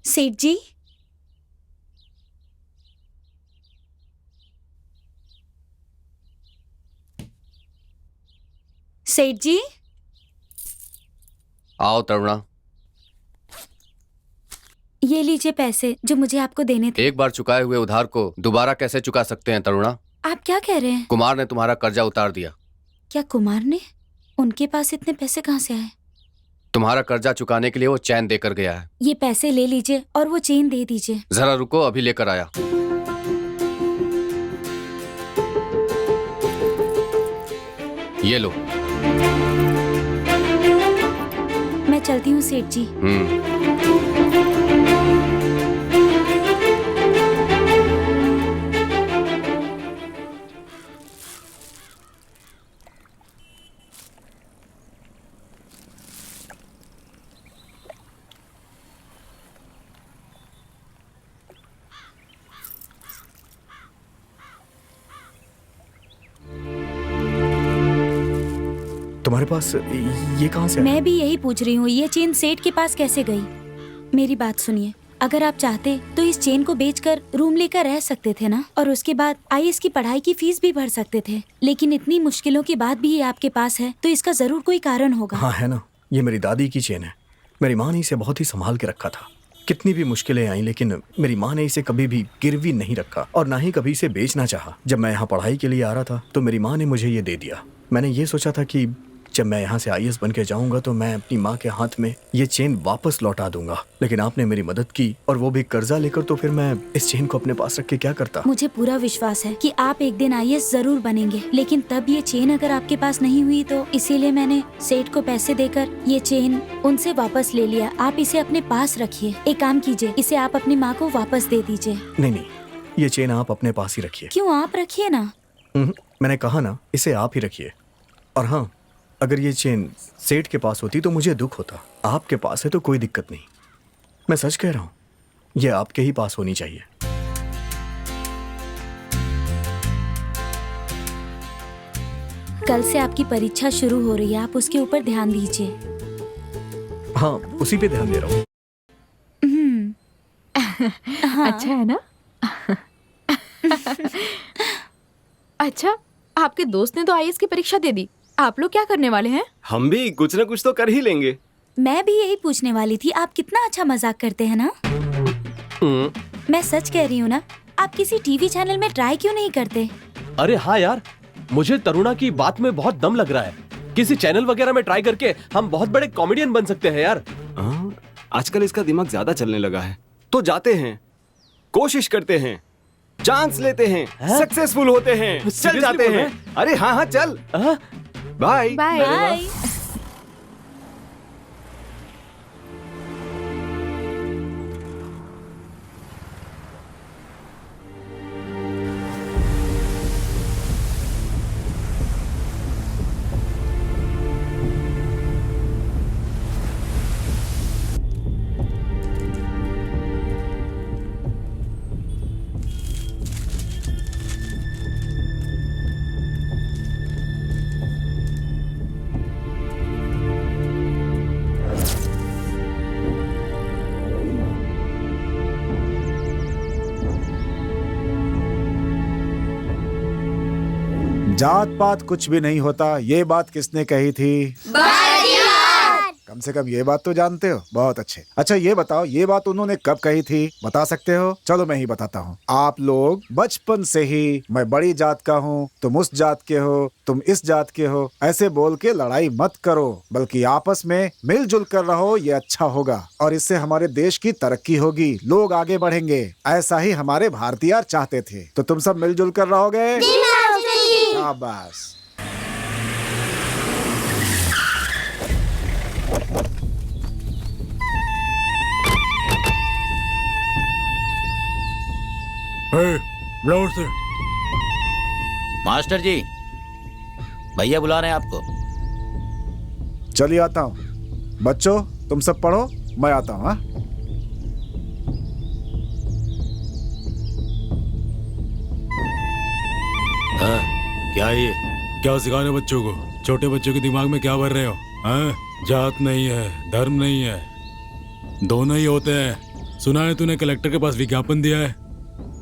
सेठ जी, सेठ जी, आओ तरुणा। ये लीजिए पैसे जो मुझे आपको देने थे। एक बार चुकाए हुए उधार को दोबारा कैसे चुका सकते हैं तरुणा? आप क्या कह रहे हैं? कुमार ने तुम्हारा कर्जा उतार दिया। क्या कुमार ने? उनके पास इतने पैसे कहाँ से आए? तुम्हारा कर्जा चुकाने के लिए वो चैन देकर गया है। ये पैसे ले लीजिए और वो चेन दे दीजिए। जरा रुको, अभी लेकर आया। ये लो। मैं चलती हूँ सेठ जी। तुम्हारे पास ये कहाँ से आया? मैं भी यही पूछ रही हूँ, ये चेन सेठ के पास कैसे गई? मेरी बात सुनिए, अगर आप चाहते तो इस चेन को बेचकर रूम लेकर रह सकते थे ना, और उसके बाद आईएएस की पढ़ाई की फीस भी भर सकते थे। लेकिन इतनी मुश्किलों के बाद भी ये आपके पास है तो इसका जरूर कोई कारण होगा। हाँ है ना, ये मेरी दादी की चेन है। मेरी माँ ने इसे बहुत ही संभाल के रखा था। कितनी भी मुश्किलें आई लेकिन मेरी माँ ने इसे कभी भी गिरवी नहीं रखा और ना ही कभी इसे बेचना चाहा। जब मैं यहाँ पढ़ाई के लिए आ रहा था तो मेरी माँ ने मुझे ये दे दिया। मैंने ये सोचा था कि जब मैं यहाँ से आईएएस बन के जाऊंगा तो मैं अपनी माँ के हाथ में ये चेन वापस लौटा दूंगा। लेकिन आपने मेरी मदद की और वो भी कर्जा लेकर, तो फिर मैं इस चेन को अपने पास रख के क्या करता। मुझे पूरा विश्वास है कि आप एक दिन आईएएस जरूर बनेंगे, लेकिन तब ये चेन अगर आपके पास नहीं हुई तो इसीलिए मैंने सेठ को पैसे देकर ये चेन उनसे वापस ले लिया। आप इसे अपने पास रखिए। एक काम कीजिए, इसे आप अपनी माँ को वापस दे दीजिए। नहीं नहीं, ये चेन आप अपने पास ही रखिए। क्यों? आप रखिए ना। मैंने कहा ना, इसे आप ही रखिए। और हाँ, अगर ये चेन सेठ के पास होती तो मुझे दुख होता। आपके पास है तो कोई दिक्कत नहीं। मैं सच कह रहा हूँ, ये आपके ही पास होनी चाहिए। कल से आपकी परीक्षा शुरू हो रही है, आप उसके ऊपर ध्यान दीजिए। हाँ, उसी पे ध्यान दे रहा हूँ। हाँ। अच्छा है ना? अच्छा, आपके दोस्त ने तो आईएएस की परीक्षा दे दी, आप लोग क्या करने वाले हैं? हम भी कुछ ना कुछ तो कर ही लेंगे। मैं भी यही पूछने वाली थी, आप कितना अच्छा मजाक करते हैं ना। मैं सच कह रही हूँ ना, आप किसी टीवी चैनल में ट्राई क्यों नहीं करते? अरे हाँ यार, मुझे तरुणा की बात में बहुत दम लग रहा है। किसी चैनल वगैरह में ट्राई करके हम बहुत बड़े कॉमेडियन बन सकते हैं यार। आजकल इसका दिमाग ज्यादा चलने लगा है। तो जाते हैं, कोशिश करते हैं, चांस लेते हैं, सक्सेसफुल होते हैं, चल Seriously जाते बोल रहे हैं। अरे हाँ हाँ चल, बाय बाय। जात पात कुछ भी नहीं होता, ये बात किसने कही थी? कम से कम ये बात तो जानते हो। बहुत अच्छे। अच्छा ये बताओ, ये बात उन्होंने कब कही थी? बता सकते हो? चलो मैं ही बताता हूँ। आप लोग बचपन से ही मैं बड़ी जात का हूँ, तुम उस जात के हो, तुम इस जात के हो, ऐसे बोल के लड़ाई मत करो, बल्कि आपस में मिलजुल कर रहो, ये अच्छा होगा और इससे हमारे देश की तरक्की होगी, लोग आगे बढ़ेंगे। ऐसा ही हमारे भारतीय चाहते थे। तो तुम सब मिलजुल कर रहोगे? शाबाश। मास्टर जी, भैया बुला रहे हैं आपको। चलिए आता हूँ। बच्चों तुम सब पढ़ो, मैं आता हूँ। हाँ क्या ये क्या सिखा रहे हो बच्चों को? छोटे बच्चों के दिमाग में क्या भर रहे हो? हाँ? जात नहीं है, धर्म नहीं है, दोनों ही होते हैं। सुना है तूने कलेक्टर के पास विज्ञापन दिया है?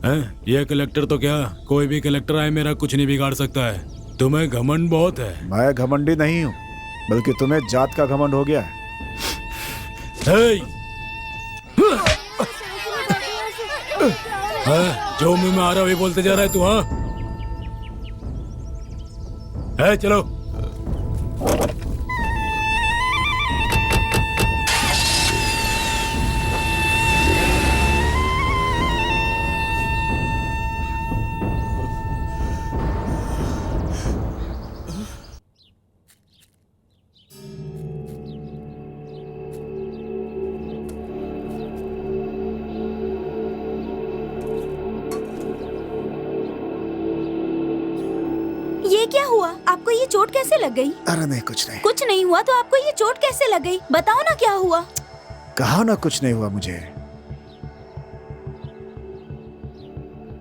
हैं? ये कलेक्टर तो क्या, कोई भी कलेक्टर आए मेरा कुछ नहीं बिगाड़ सकता है। तुम्हें घमंड बहुत है। मैं घमंडी नहीं हूँ, बल्कि तुम्हें जात का घमंड हो गया है। जो मुंह में आ रहा है वही बोलते जा रहा है तू। हाँ है, चलो। ये क्या हुआ? आपको ये चोट कैसे लग गई? अरे नहीं, कुछ नहीं। कुछ नहीं हुआ तो आपको ये चोट कैसे लग गई? बताओ ना क्या हुआ। कहा ना कुछ नहीं हुआ मुझे।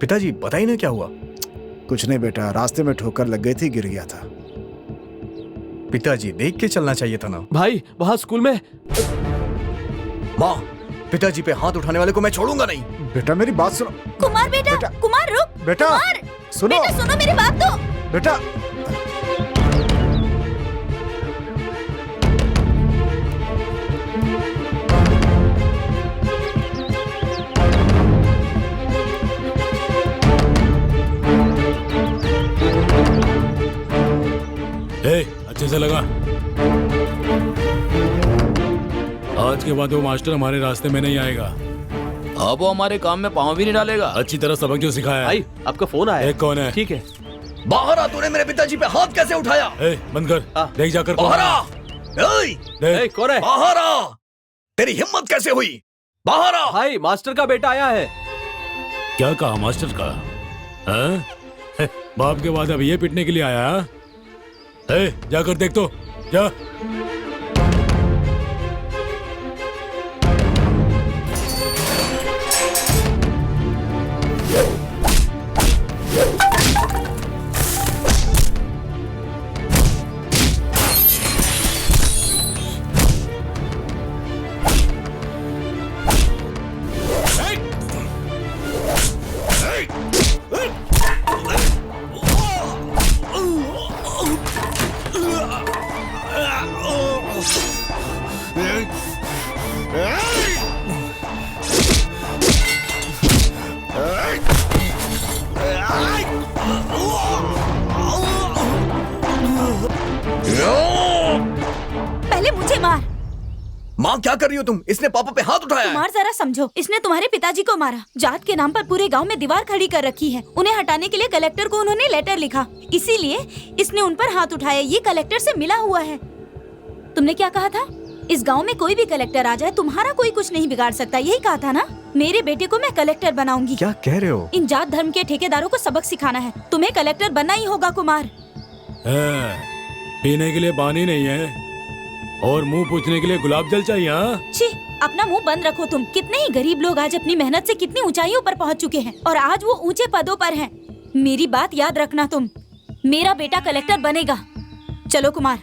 पिताजी बताइए ना क्या हुआ। कुछ नहीं बेटा, रास्ते में ठोकर लग गई थी, गिर गया था। पिताजी देख के चलना चाहिए था ना। भाई वहाँ स्कूल में माँ, पिताजी पे हाथ उठाने वाले को मैं छोड़ूंगा नहीं। बेटा मेरी बात सुनो। कुमार बेटा, कुमार रुक। बेटा कुमार, सुनो। बेटा सुनो मेरी बात तो। बेटा अच्छे से लगा। आज के बाद वो मास्टर हमारे रास्ते में नहीं आएगा। अब वो हमारे काम में पाँव भी नहीं डालेगा। अच्छी तरह सबक जो सिखाया है। भाई आपका फोन आया। एक कौन है? ठीक है। बाहर आ, तूने मेरे पिताजी पे हाथ कैसे उठाया? बंद कर। हाँ। देख जाकर बाहर आ। देख। कौन है? बाहर आ। तेरी हिम्मत कैसे हुई? बाहर आ। भाई मास्टर का बेटा आया है। क्या कहा मास्टर का? हाँ? बाप के बाद अब ये पिटने के लिए आया? जाकर देख तो जा। पहले मुझे मार। माँ क्या कर रही हो तुम? इसने पापा पे हाथ उठाया है। कुमार जरा समझो, इसने तुम्हारे पिताजी को मारा। जात के नाम पर पूरे गांव में दीवार खड़ी कर रखी है। उन्हें हटाने के लिए कलेक्टर को उन्होंने लेटर लिखा, इसीलिए इसने उन पर हाथ उठाया। ये कलेक्टर से मिला हुआ है। तुमने क्या कहा था? इस गांव में कोई भी कलेक्टर आ जाए तुम्हारा कोई कुछ नहीं बिगाड़ सकता, यही कहा था ना? मेरे बेटे को मैं कलेक्टर बनाऊंगी। क्या कह रहे हो? इन जात धर्म के ठेकेदारों को सबक सिखाना है। तुम्हें कलेक्टर बनना ही होगा कुमार। पीने के लिए पानी नहीं है और मुंह पूछने के लिए गुलाब जल चाहिए। हाँ? छी, अपना मुंह बंद रखो तुम। कितने ही गरीब लोग आज अपनी मेहनत से कितनी ऊंचाइयों पर पहुंच चुके हैं और आज वो ऊंचे पदों पर हैं। मेरी बात याद रखना तुम। मेरा बेटा कलेक्टर बनेगा। चलो कुमार।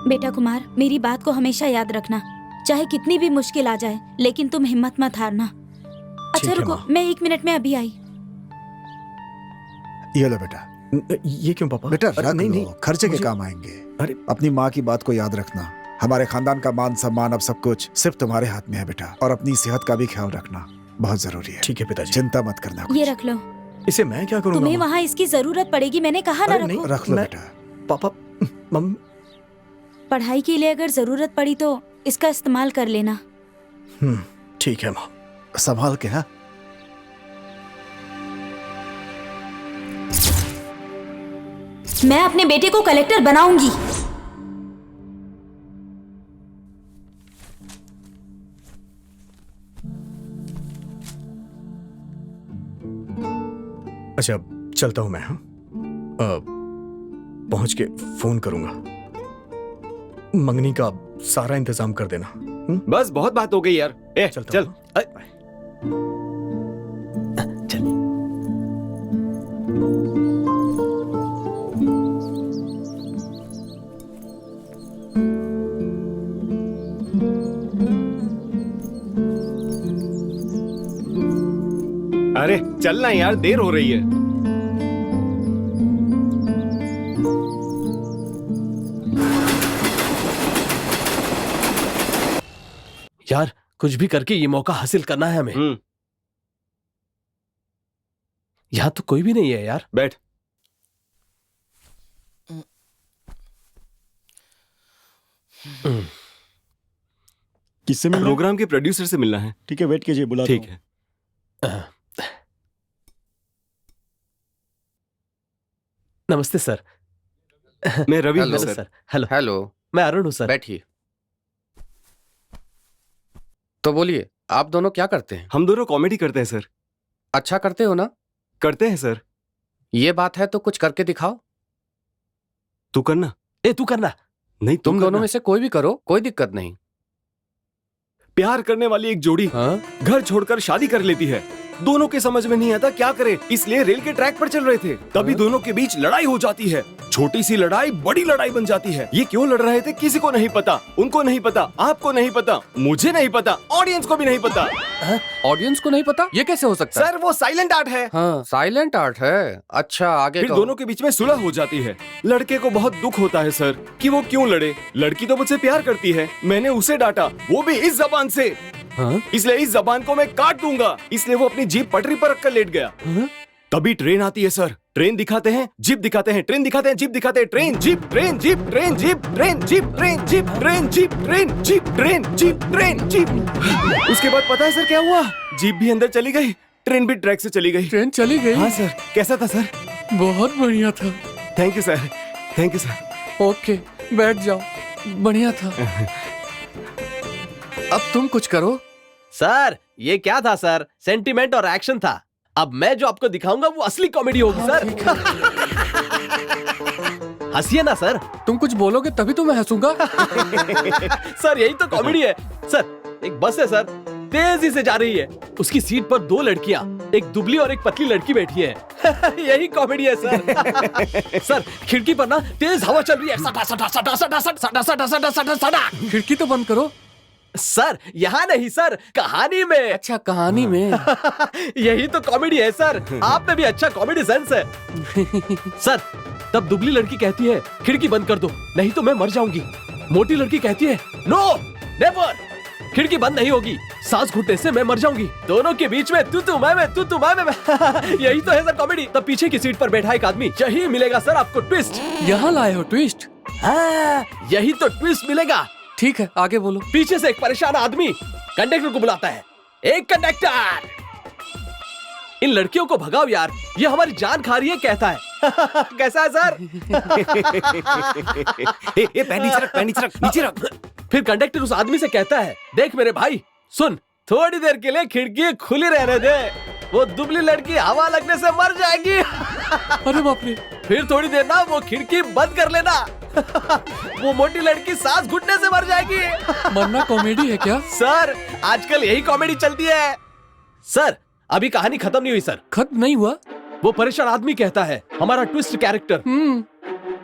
बेटा कुमार, मेरी बात को हमेशा याद रखना, चाहे कितनी भी मुश्किल आ जाए, लेकिन तुम हिम्मत मत हारना। अच्छा है, रुको, माँ। मैं 1 मिनट में अभी आई। ये लो बेटा। ये क्यों पापा? बेटा अरे, रख नहीं लो, नहीं, खर्चे के मुझे- काम आएंगे। अरे अपनी माँ की बात को याद रखना। हमारे खानदान का मान सम्मान अब सब कुछ सिर्फ तुम्हारे हाथ में है बेटा, और अपनी सेहत का भी ख्याल रखना बहुत जरूरी है। ठीक है पिताजी, चिंता मत करना। ये रख लो, इसे मैं क्या करूंगा? तुम्हें माँ? वहाँ इसकी जरूरत पड़ेगी, मैंने कहा ना अरे रखो। नहीं, रख लो मैं- बेटा। Papa mummy. पढ़ाई के लिए अगर जरूरत पड़ी तो इसका इस्तेमाल कर लेना। ठीक है माँ। संभाल के। हाँ, मैं अपने बेटे को कलेक्टर बनाऊंगी। अच्छा चलता हूँ मैं। हाँ पहुंच के फोन करूंगा। मंगनी का सारा इंतजाम कर देना। बस बहुत बात हो गई यार। ए चलता चल। हूँ। अरे चलना यार, देर हो रही है। यार कुछ भी करके ये मौका हासिल करना है हमें। यहाँ तो कोई भी नहीं है यार। बैठ। किससे मिलना? प्रोग्राम के प्रोड्यूसर से मिलना है। ठीक है, वेट कीजिए, बुला ठीक है। नमस्ते सर। मैं रवि हूँ hello sir. Sir hello, hello, मैं अरुण हूँ सर। बैठिए। तो बोलिए, आप दोनों क्या करते हैं? हम दोनों कॉमेडी करते हैं सर। अच्छा करते हो ना? करते हैं सर। ये बात है तो कुछ करके दिखाओ। तू करना। ए तू करना। नहीं तू तुम करना। दोनों में से कोई भी करो, कोई दिक्कत नहीं। प्यार करने वाली एक जोड़ी हाँ? घर छोड़कर शादी कर लेती है। दोनों के समझ में नहीं आता क्या करे, इसलिए रेल के ट्रैक पर चल रहे थे, तभी दोनों के बीच लड़ाई हो जाती है। छोटी सी लड़ाई बड़ी लड़ाई बन जाती है। ये क्यों लड़ रहे थे किसी को नहीं पता, उनको नहीं पता, आपको नहीं पता, मुझे नहीं पता, ऑडियंस को भी नहीं पता। ऑडियंस को नहीं पता? ये कैसे हो सकता है? सर वो साइलेंट आर्ट है। हाँ, साइलेंट आर्ट है। अच्छा आगे फिर कहो। दोनों के बीच में सुलह हो जाती है। लड़के को बहुत दुख होता है सर कि वो क्यों लड़े। लड़की तो मुझसे प्यार करती है, मैंने उसे डांटा, वो भी इस जबान से। हाँ? इसलिए इस जबान को मैं काट दूंगा। इसलिए वो अपनी जीप पटरी पर रखकर लेट गया। हाँ? तभी ट्रेन आती है सर। ट्रेन दिखाते हैं, जीप दिखाते हैं, ट्रेन दिखाते हैं, जीप दिखाते हैं, train jeep train jeep train jeep train jeep train jeep train jeep train jeep train jeep train jeep. उसके बाद पता है सर क्या हुआ? जीप भी अंदर चली गई, ट्रेन भी ट्रैक से चली गई। ट्रेन चली गई? हाँ सर। कैसा था सर? बहुत बढ़िया था। Thank you sir, thank you sir. Okay, बैठ जाओ। बढ़िया था। अब तुम कुछ करो। सर ये क्या था सर? सेंटिमेंट और एक्शन था। अब मैं जो आपको दिखाऊंगा वो असली कॉमेडी होगी सर। हंसिए ना सर। तुम कुछ बोलोगे तभी तो मैं हंसूंगा। सर यही तो कॉमेडी है। सर एक बस है सर, तेजी से जा रही है। उसकी सीट पर 2 लड़कियां, एक दुबली और एक पतली लड़की बैठी है। यही कॉमेडी है सर। सर खिड़की पर ना तेज हवा चल रही है। सटा सटा सटा सटा सटा सटा सटा सटा सटा सटा। खिड़की तो बंद करो। सर यहाँ नहीं सर, कहानी में। अच्छा कहानी में। यही तो कॉमेडी है सर। आप में भी अच्छा कॉमेडी सेंस है। सर तब दुबली लड़की कहती है खिड़की बंद कर दो नहीं तो मैं मर जाऊंगी। मोटी लड़की कहती है नो नेवर, खिड़की बंद नहीं होगी, सांस घुटने से मैं मर जाऊंगी। दोनों के बीच में तू मैं तू मैं। यही तो है सर कॉमेडी। तब पीछे की सीट पर बैठा एक आदमी, यही मिलेगा सर आपको ट्विस्ट। यहाँ लाए हो ट्विस्ट? हाँ, यही तो ट्विस्ट मिलेगा। ठीक है आगे बोलो। पीछे से एक परेशान आदमी कंडक्टर को बुलाता है। एक कंडक्टर, इन लड़कियों को भगाओ यार, ये हमारी जान खा रही है कहता है। कैसा है सर? पैर नीचे रख। फिर कंडक्टर उस आदमी से कहता है देख मेरे भाई सुन, थोड़ी देर के लिए खिड़की खुली रहने दे, वो दुबली लड़की हवा लगने से मर जाएगी। अरे बाप रे। फिर थोड़ी देर ना वो खिड़की बंद कर लेना। वो मोटी लड़की सांस घुटने से मर जाएगी। मरना कॉमेडी है क्या? सर आजकल यही कॉमेडी चलती है। सर अभी कहानी खत्म नहीं हुई सर। खत्म नहीं हुआ? वो परेशान आदमी कहता है हमारा ट्विस्ट कैरेक्टर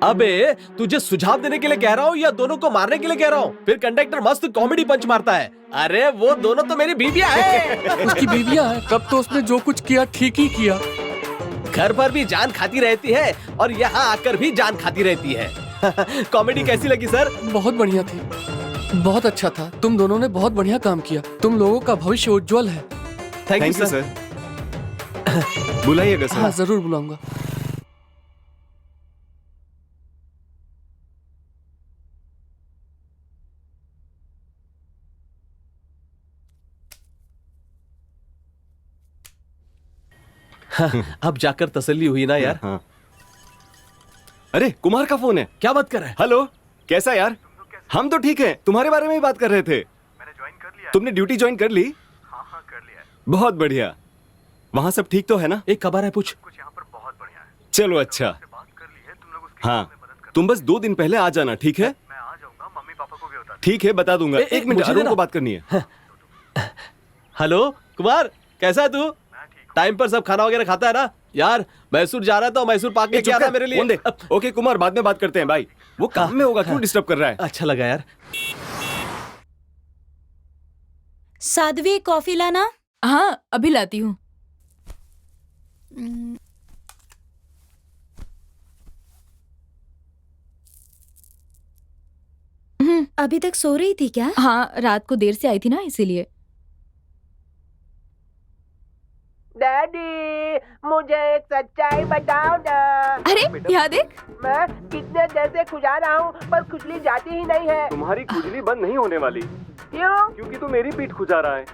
अबे तुझे सुझाव देने के लिए कह रहा हूँ या दोनों को मारने के लिए कह रहा हूँ? फिर कंडक्टर मस्त कॉमेडी पंच मारता है। अरे वो दोनों तो मेरी बीबियां हैं। उसकी बीवियां है, तब तो उसने जो कुछ किया ठीक ही किया। घर पर भी जान खाती रहती है और यहाँ आकर भी जान खाती रहती है। कॉमेडी कैसी लगी सर? बहुत बढ़िया थी, बहुत अच्छा था। तुम दोनों ने बहुत बढ़िया काम किया। तुम लोगों का भविष्य उज्जवल है। Thank you sir. बुलाइएगा सर। हाँ, जरूर बुलाऊंगा। अब जाकर तसल्ली हुई ना यार। हाँ। अरे कुमार का फोन है। क्या बात कर रहा है? हेलो, कैसा यार? हम तो ठीक हैं, तुम्हारे बारे में ही बात कर रहे थे। मैंने ज्वाइन कर लिया। तुमने ड्यूटी ज्वाइन कर ली? हाँ कर लिया। बहुत बढ़िया। वहाँ सब ठीक तो है ना? एक खबर है, पूछ। कुछ यहाँ पर बहुत बढ़िया है। चलो अच्छा। हाँ, तुम बस 2 दिन पहले आ जाना, ठीक है? मैं आ जाऊंगा, मम्मी पापा को भी बता। ठीक है, बता दूंगा। एक मिनट, अरुण को बात करनी है। हेलो कुमार, कैसा है तू? टाइम पर सब खाना वगैरह खाता है ना? यार मैसूर जा रहा है तो मैसूर पाक के क्या था मेरे लिए? फोन दे। ओके कुमार, बाद में बात करते हैं भाई। वो काम में होगा, क्यों डिस्टर्ब कर रहा है? अच्छा लगा यार। साध्वी कॉफी लाना। हाँ अभी लाती हूँ। अभी तक सो रही थी क्या? हाँ रात को देर से आई थी ना, इसीलिए। डैडी मुझे एक सच्चाई बताओ ना। अरे यहाँ देख, मैं कितने देर से खुजा रहा हूँ पर खुजली जाती ही नहीं है। तुम्हारी खुजली बंद नहीं होने वाली। क्यों? क्योंकि तू मेरी पीठ खुजा रहा है।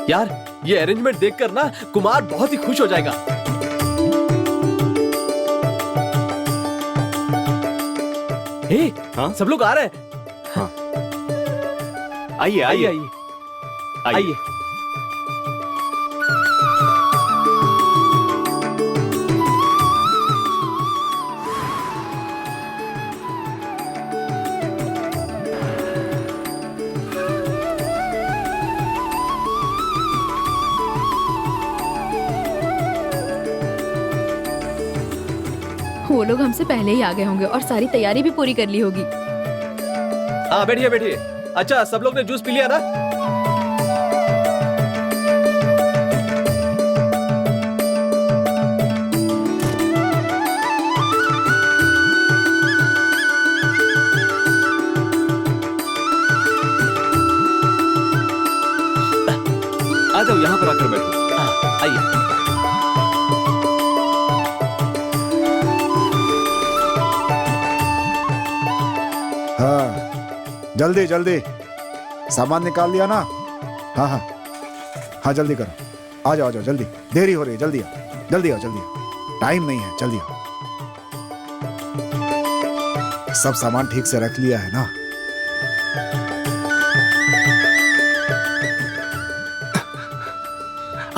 यार ये अरेंजमेंट देखकर ना कुमार बहुत ही खुश हो जाएगा। हे, हाँ? सब लोग आ रहे हैं। हाँ। आइए आइए आइए आइए आइए। वो लोग हमसे पहले ही आ गए होंगे और सारी तैयारी भी पूरी कर ली होगी। हाँ बैठिए बैठिए। अच्छा सब लोग ने जूस पी लिया ना? आ जाओ, यहाँ पर आकर बैठो। आइए। हाँ जल्दी जल्दी सामान निकाल लिया ना? हाँ हाँ हाँ जल्दी करो। आ जाओ आ जाओ, जल्दी, देरी हो रही है। जल्दी आओ जल्दी आओ जल्दी आओ, टाइम नहीं है, जल्दी आओ। सब सामान ठीक से रख लिया है ना?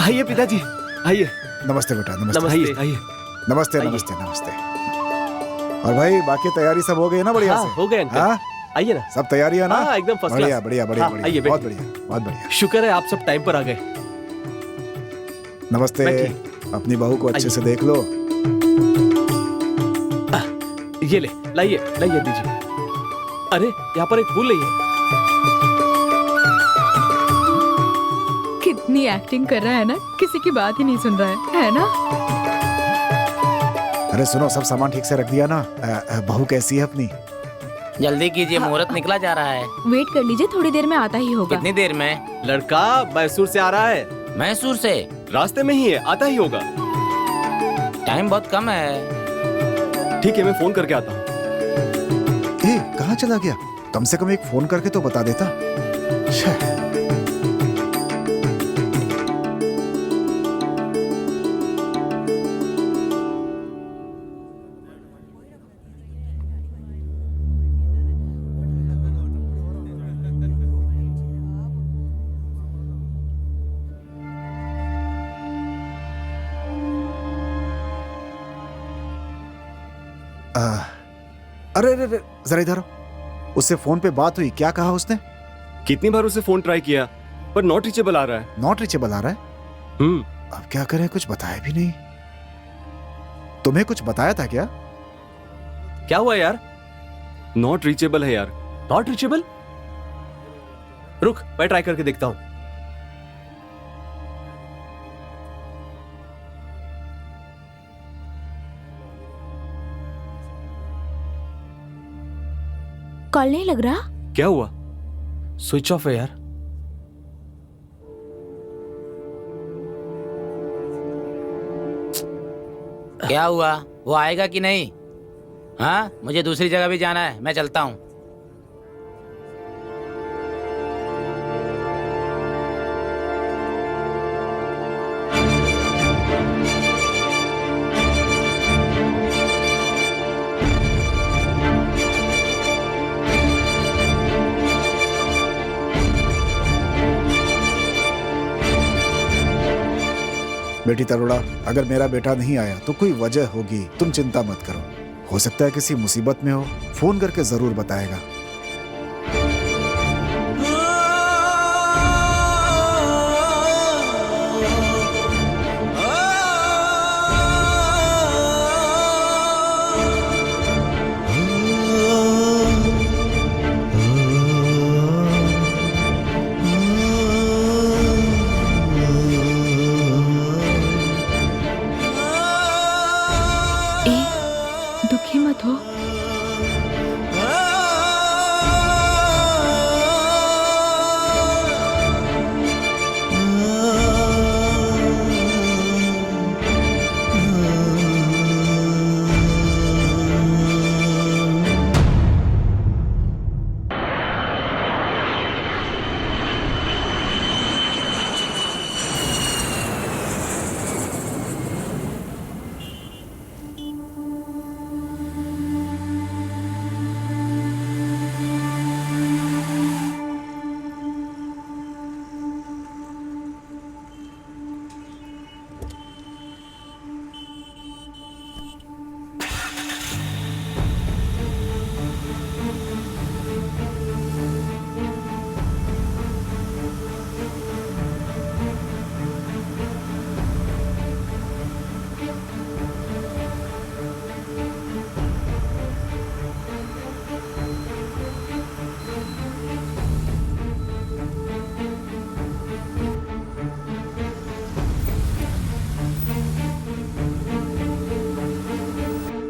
आइए पिताजी, आइए। नमस्ते बेटा, नमस्ते। नमस्ते। आइए। नमस्ते नमस्ते नमस्ते। और भाई बाकी तैयारी सब हो गई ना? बढ़िया हाँ, से हो गए अंकल। हाँ? आइए ना। सब तैयारी है ना? हाँ, एकदम फर्स्ट बढ़िया क्लास। बढ़िया बढ़िया हाँ, बढ़िया, आइए, बहुत बैठिए। बढ़िया बहुत बढ़िया। शुक्र है आप सब टाइम पर आ गए। नमस्ते। बैठिए। अपनी बहू को अच्छे आइए। से देख लो। ये ले, लाइए लाइए दीजिए। अरे यहाँ पर एक फूल नहीं है। कितनी एक्टिंग कर रहा है ना, किसी की बात ही नहीं सुन रहा है ना? अरे सुनो, सब सामान ठीक से रख दिया ना? बहू कैसी है अपनी? जल्दी कीजिए, मुहूर्त निकला जा रहा है। वेट कर लीजिए, थोड़ी देर में आता ही होगा। कितनी देर में? लड़का मैसूर से आ रहा है। मैसूर से? रास्ते में ही है, आता ही होगा। टाइम बहुत कम है। ठीक है, मैं फोन करके आता हूँ। कहाँ चला गया? कम से कम एक फोन करके तो बता देता। अरे अरे जरा इधर आओ। उससे फोन पे बात हुई, क्या कहा उसने? कितनी बार उसे फोन ट्राई किया, पर नॉट रीचेबल आ रहा है। नॉट रीचेबल आ रहा है? अब क्या करें, कुछ बताया भी नहीं। तुम्हें कुछ बताया था क्या? क्या हुआ यार? नॉट रीचेबल है यार। Not reachable? रुक, मैं ट्राई करके देखता हूं। कॉल नहीं लग रहा। क्या हुआ? स्विच ऑफ है यार। क्या हुआ? वो आएगा कि नहीं? हाँ, मुझे दूसरी जगह भी जाना है, मैं चलता हूँ। बेटी तरुणा, अगर मेरा बेटा नहीं आया तो कोई वजह होगी, तुम चिंता मत करो। हो सकता है किसी मुसीबत में हो, फोन करके जरूर बताएगा। दुखी मत हो।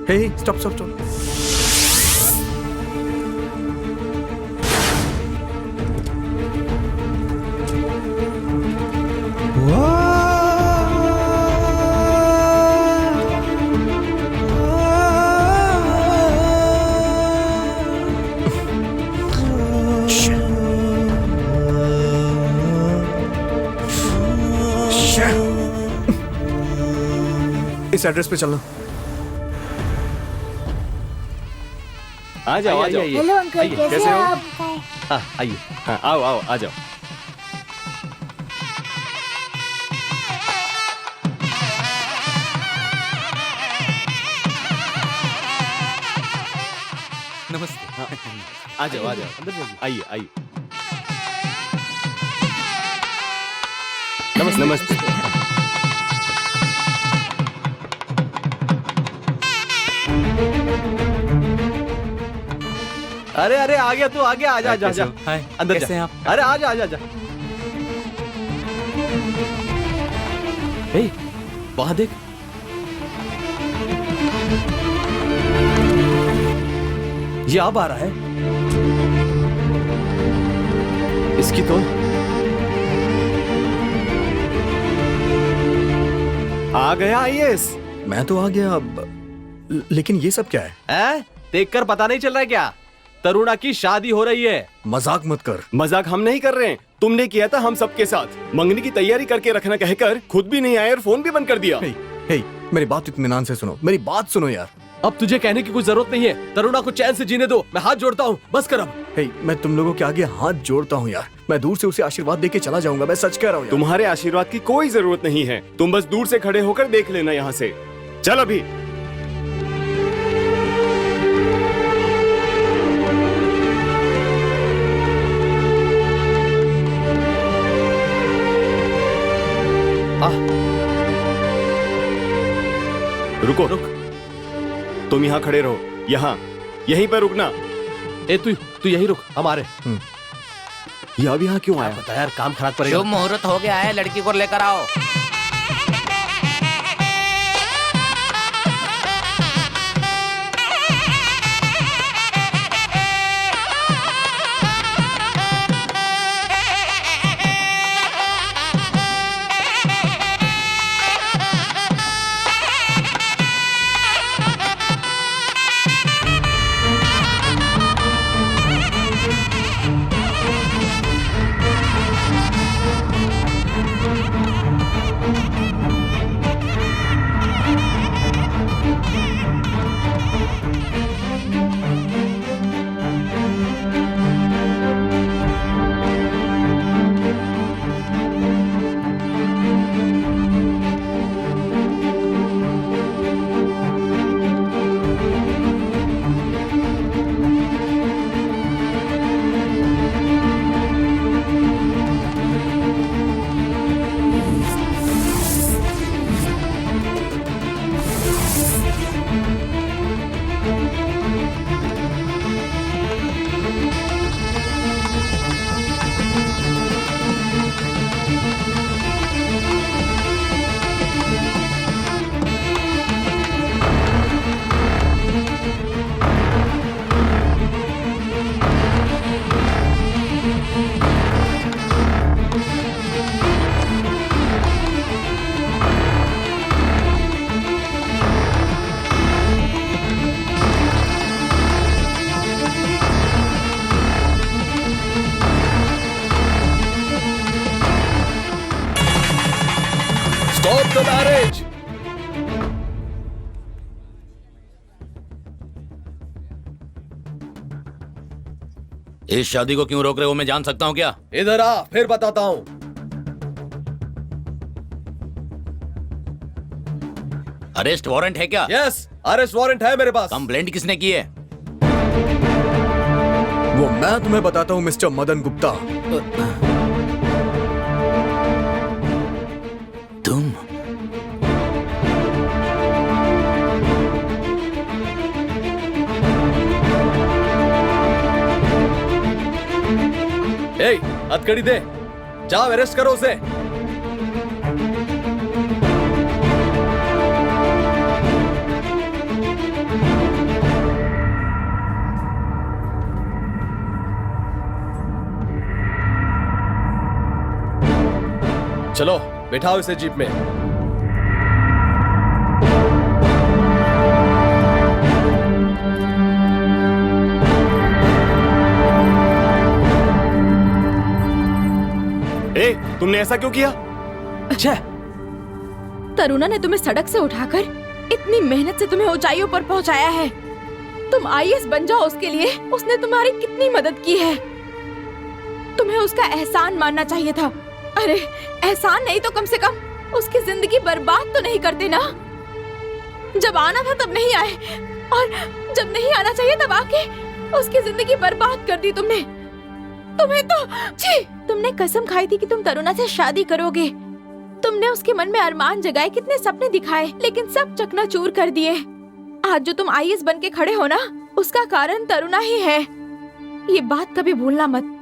Hey, stop. इस एड्रेस पे चलना। आ जाओ, आ जाओ। हेलो अंकल, आइए, कैसे कैसे हैं हो? आप? हाँ, आइए। हाँ, आओ, आ जाओ। नमस्ते। हाँ, आ जाओ, अंदर जाइए। आइए। नमस्ते। अरे आ गया तू, आ गया। आजा। अंदर कैसे जा। हैं आप? अरे आजा। हे, वहां देख। ये अब आ रहा है। इसकी तो आ गया आईएएस। मैं तो आ गया अब, लेकिन ये सब क्या है? देखकर पता नहीं चल रहा है क्या? तरुणा की शादी हो रही है। मजाक मत कर। मजाक हम नहीं कर रहे हैं, तुमने किया था हम सबके साथ। मंगनी की तैयारी करके रखना कहकर खुद भी नहीं आए और फोन भी बंद कर दिया। हे, मेरी बात इत्मीनान से सुनो, मेरी बात सुनो यार। अब तुझे कहने की कोई जरूरत नहीं है। तरुणा को चैन से जीने दो। मैं हाथ जोड़ता हूँ, बस कर अब। हे, मैं तुम लोगों के आगे हाथ जोड़ता हूँ यार। मैं दूर से उसे आशीर्वाद देके चला जाऊंगा, मैं सच कह रहा हूँ। तुम्हारे आशीर्वाद की कोई जरूरत नहीं है, तुम बस दूर से खड़े होकर देख लेना यहाँ से। चल अभी। रुको, रुक। तुम यहाँ खड़े रहो, यहाँ, यहीं पर रुकना। ए तू यहीं रुक, हम आ रहे। ये अब यहाँ क्यों आया? बता यार, काम खराब करेगा। शुभ मुहूर्त हो गया है, लड़की को लेकर आओ। Stop the marriage! इस शादी को क्यों रोक रहे हो, मैं जान सकता हूँ क्या? इधर आ, फिर बताता हूँ। अरेस्ट वारंट है क्या? यस, अरेस्ट वारंट है मेरे पास। कंप्लेंट किसने की है? वो मैं तुम्हें बताता हूँ मिस्टर मदन गुप्ता। तुम? ए, हथकड़ी दे, जाओ अरेस्ट करो उसे। चलो बैठाओ इसे जीप में। ए, तुमने ऐसा क्यों किया? अच्छा, तरुणा ने तुम्हें सड़क से उठाकर इतनी मेहनत से तुम्हें ऊंचाइयों पर पहुंचाया है। तुम आईएएस बन जाओ, उसके लिए उसने तुम्हारी कितनी मदद की है। तुम्हें उसका एहसान मानना चाहिए था। अरे एहसान नहीं तो कम से कम उसकी जिंदगी बर्बाद तो नहीं करते ना। जब आना था तब नहीं आए, और जब नहीं आना चाहिए तब आके उसकी जिंदगी बर्बाद कर दी तुमने। तुम्हें तो छी, तुमने कसम खाई थी कि तुम तरुणा से शादी करोगे। तुमने उसके मन में अरमान जगाए, कितने सपने दिखाए, लेकिन सब चकनाचूर कर दिए। आज जो तुम आईएएस बन के खड़े हो ना, उसका कारण तरुणा ही है। ये बात कभी भूलना मत।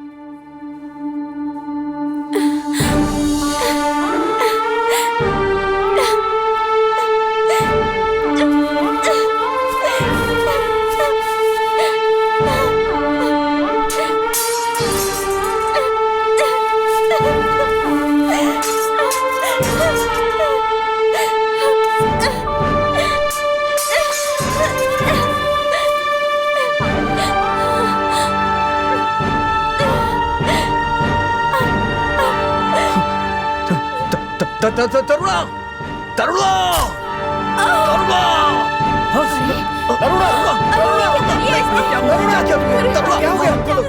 तरुणा, तरुणा,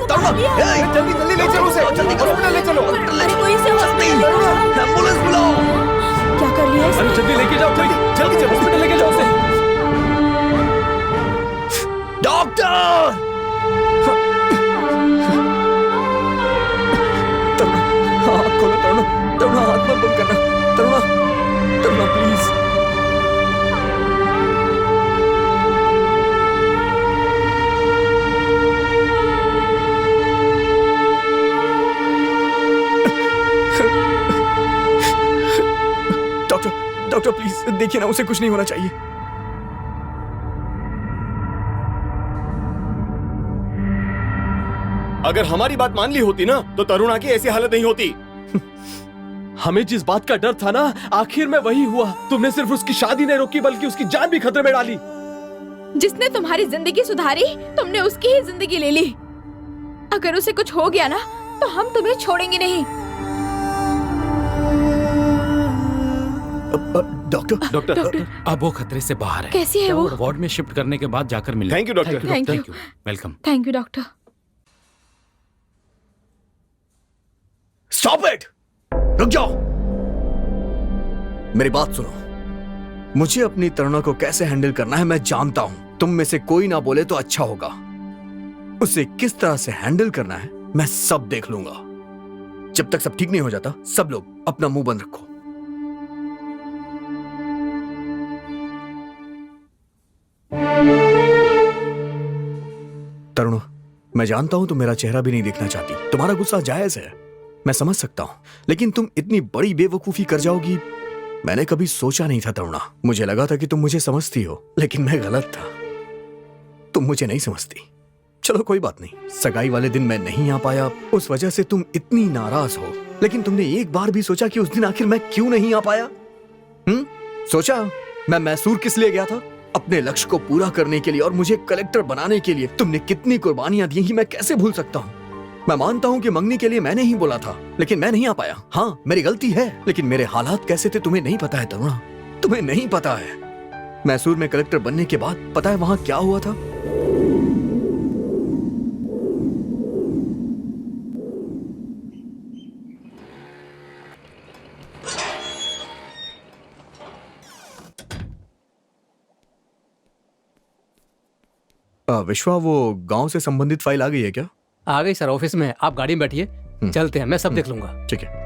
तरुणा, जल्दी जल्दी ले चलो उसे, जल्दी हॉस्पिटल ले चलो, एम्बुलेंस बुलाओ। क्या कर लिया? अरे जल्दी लेके जाओ, जल्दी जल्दी हॉस्पिटल लेके जाओ उसे। डॉक्टर, हाथ खोलो तरुणा, तरुणा हाथ मत बंद करना। Taruna, Taruna please. Doctor, doctor please देखिए ना, उसे कुछ नहीं होना चाहिए। अगर हमारी बात मान ली होती ना तो तरुणा की ऐसी हालत नहीं होती। हमें जिस बात का डर था ना, आखिर में वही हुआ। तुमने सिर्फ उसकी शादी नहीं रोकी बल्कि उसकी जान भी खतरे में डाली। जिसने तुम्हारी जिंदगी सुधारी, तुमने उसकी ही जिंदगी ले ली। अगर उसे कुछ हो गया ना तो हम तुम्हें छोड़ेंगे नहीं। डॉक्टर, अब वो खतरे से बाहर है। कैसी है वो? वार्ड में शिफ्ट करने के बाद जाकर मिलें। Thank you doctor. Thank you. Welcome. Thank you doctor. Stop it, रुक जाओ। मेरी बात सुनो, मुझे अपनी तरुणा को कैसे हैंडल करना है मैं जानता हूं। तुम में से कोई ना बोले तो अच्छा होगा। उसे किस तरह से हैंडल करना है मैं सब देख लूंगा। जब तक सब ठीक नहीं हो जाता, सब लोग अपना मुंह बंद रखो। तरुणा, मैं जानता हूं तुम मेरा चेहरा भी नहीं देखना चाहती। तुम्हारा गुस्सा जायज है, मैं समझ सकता हूं, लेकिन तुम इतनी बड़ी बेवकूफी कर जाओगी मैंने कभी सोचा नहीं था तरुणा। मुझे लगा था कि तुम मुझे समझती हो, लेकिन मैं गलत था। तुम मुझे नहीं समझती। चलो कोई बात नहीं, सगाई वाले दिन मैं नहीं आ पाया, उस वजह से तुम इतनी नाराज हो, लेकिन तुमने एक बार भी सोचा कि उस दिन आखिर मैं क्यों नहीं आ पाया? सोचा मैं मैसूर किस लिए गया था? अपने लक्ष्य को पूरा करने के लिए और मुझे कलेक्टर बनाने के लिए। तुमने कितनी कुर्बानियां दी ही मैं कैसे भूल सकता हूँ। मैं मानता हूँ कि मंगनी के लिए मैंने ही बोला था, लेकिन मैं नहीं आ पाया। हाँ मेरी गलती है, लेकिन मेरे हालात कैसे थे तुम्हें नहीं पता है तरुणा, तुम्हें नहीं पता है। मैसूर में कलेक्टर बनने के बाद पता है वहां क्या हुआ था? विश्वा, वो गांव से संबंधित फाइल आ गई है क्या? आ गई सर, ऑफिस में। आप गाड़ी में बैठिए, चलते हैं, मैं सब देख लूंगा। ठीक है।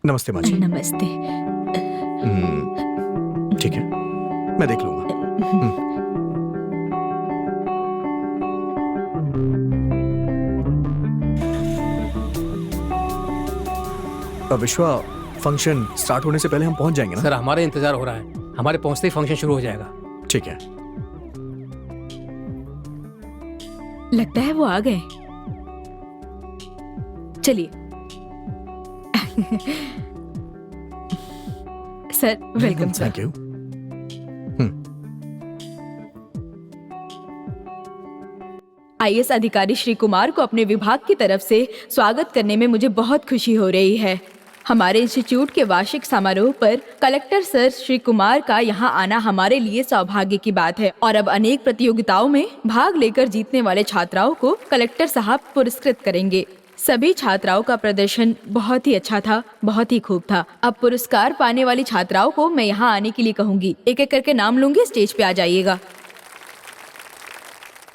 नमस्ते माँ जी। नमस्ते। ठीक है, मैं देख लूंगा। विश्वा, फंक्शन स्टार्ट होने से पहले हम पहुंच जाएंगे ना? सर हमारा इंतजार हो रहा है, हमारे पहुंचते ही फंक्शन शुरू हो जाएगा। ठीक है। लगता है वो आ गए। चलिए। Sir welcome sir. Thank you. IAS अधिकारी श्री कुमार को अपने विभाग की तरफ से स्वागत करने में मुझे बहुत खुशी हो रही है। हमारे इंस्टीट्यूट के वार्षिक समारोह पर कलेक्टर सर श्री कुमार का यहाँ आना हमारे लिए सौभाग्य की बात है। और अब अनेक प्रतियोगिताओं में भाग लेकर जीतने वाले छात्राओं को कलेक्टर साहब पुरस्कृत करेंगे। सभी छात्राओं का प्रदर्शन बहुत ही अच्छा था, बहुत ही खूब था। अब पुरस्कार पाने वाली छात्राओं को मैं यहाँ आने के लिए कहूँगी। एक एक करके नाम लूंगी, स्टेज पे आ जाइएगा।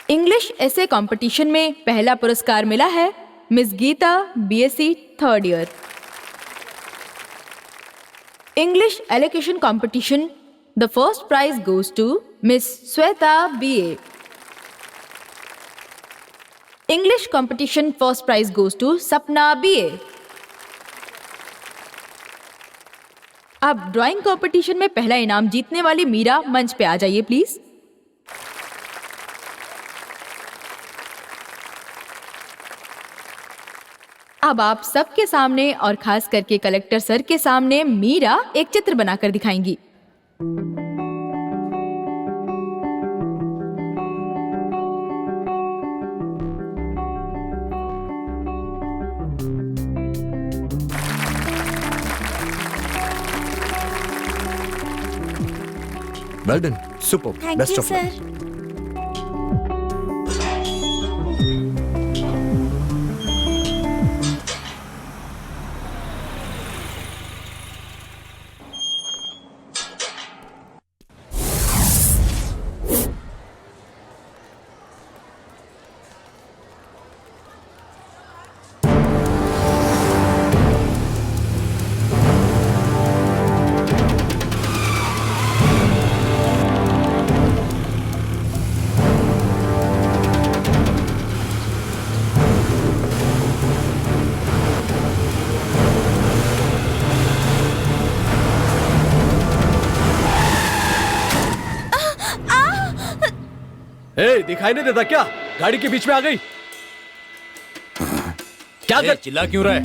इंग्लिश एसे कंपटीशन में पहला पुरस्कार मिला है miss Geeta, BSc 3rd year. English elocution competition, the first prize goes to miss Shweta, BA. English competition first prize goes to Sapna, BA. अब ड्राइंग कंपटीशन में पहला इनाम जीतने वाली मीरा मंच पे आ जाइए प्लीज। अब आप सबके सामने और खास करके कलेक्टर सर के सामने मीरा एक चित्र बनाकर दिखाएंगी। Well done, super, thank best you of luck. Sir. ए, दिखाई नहीं देता क्या? गाड़ी के बीच में आ गई। क्या कर? चिल्ला क्यों रहा है?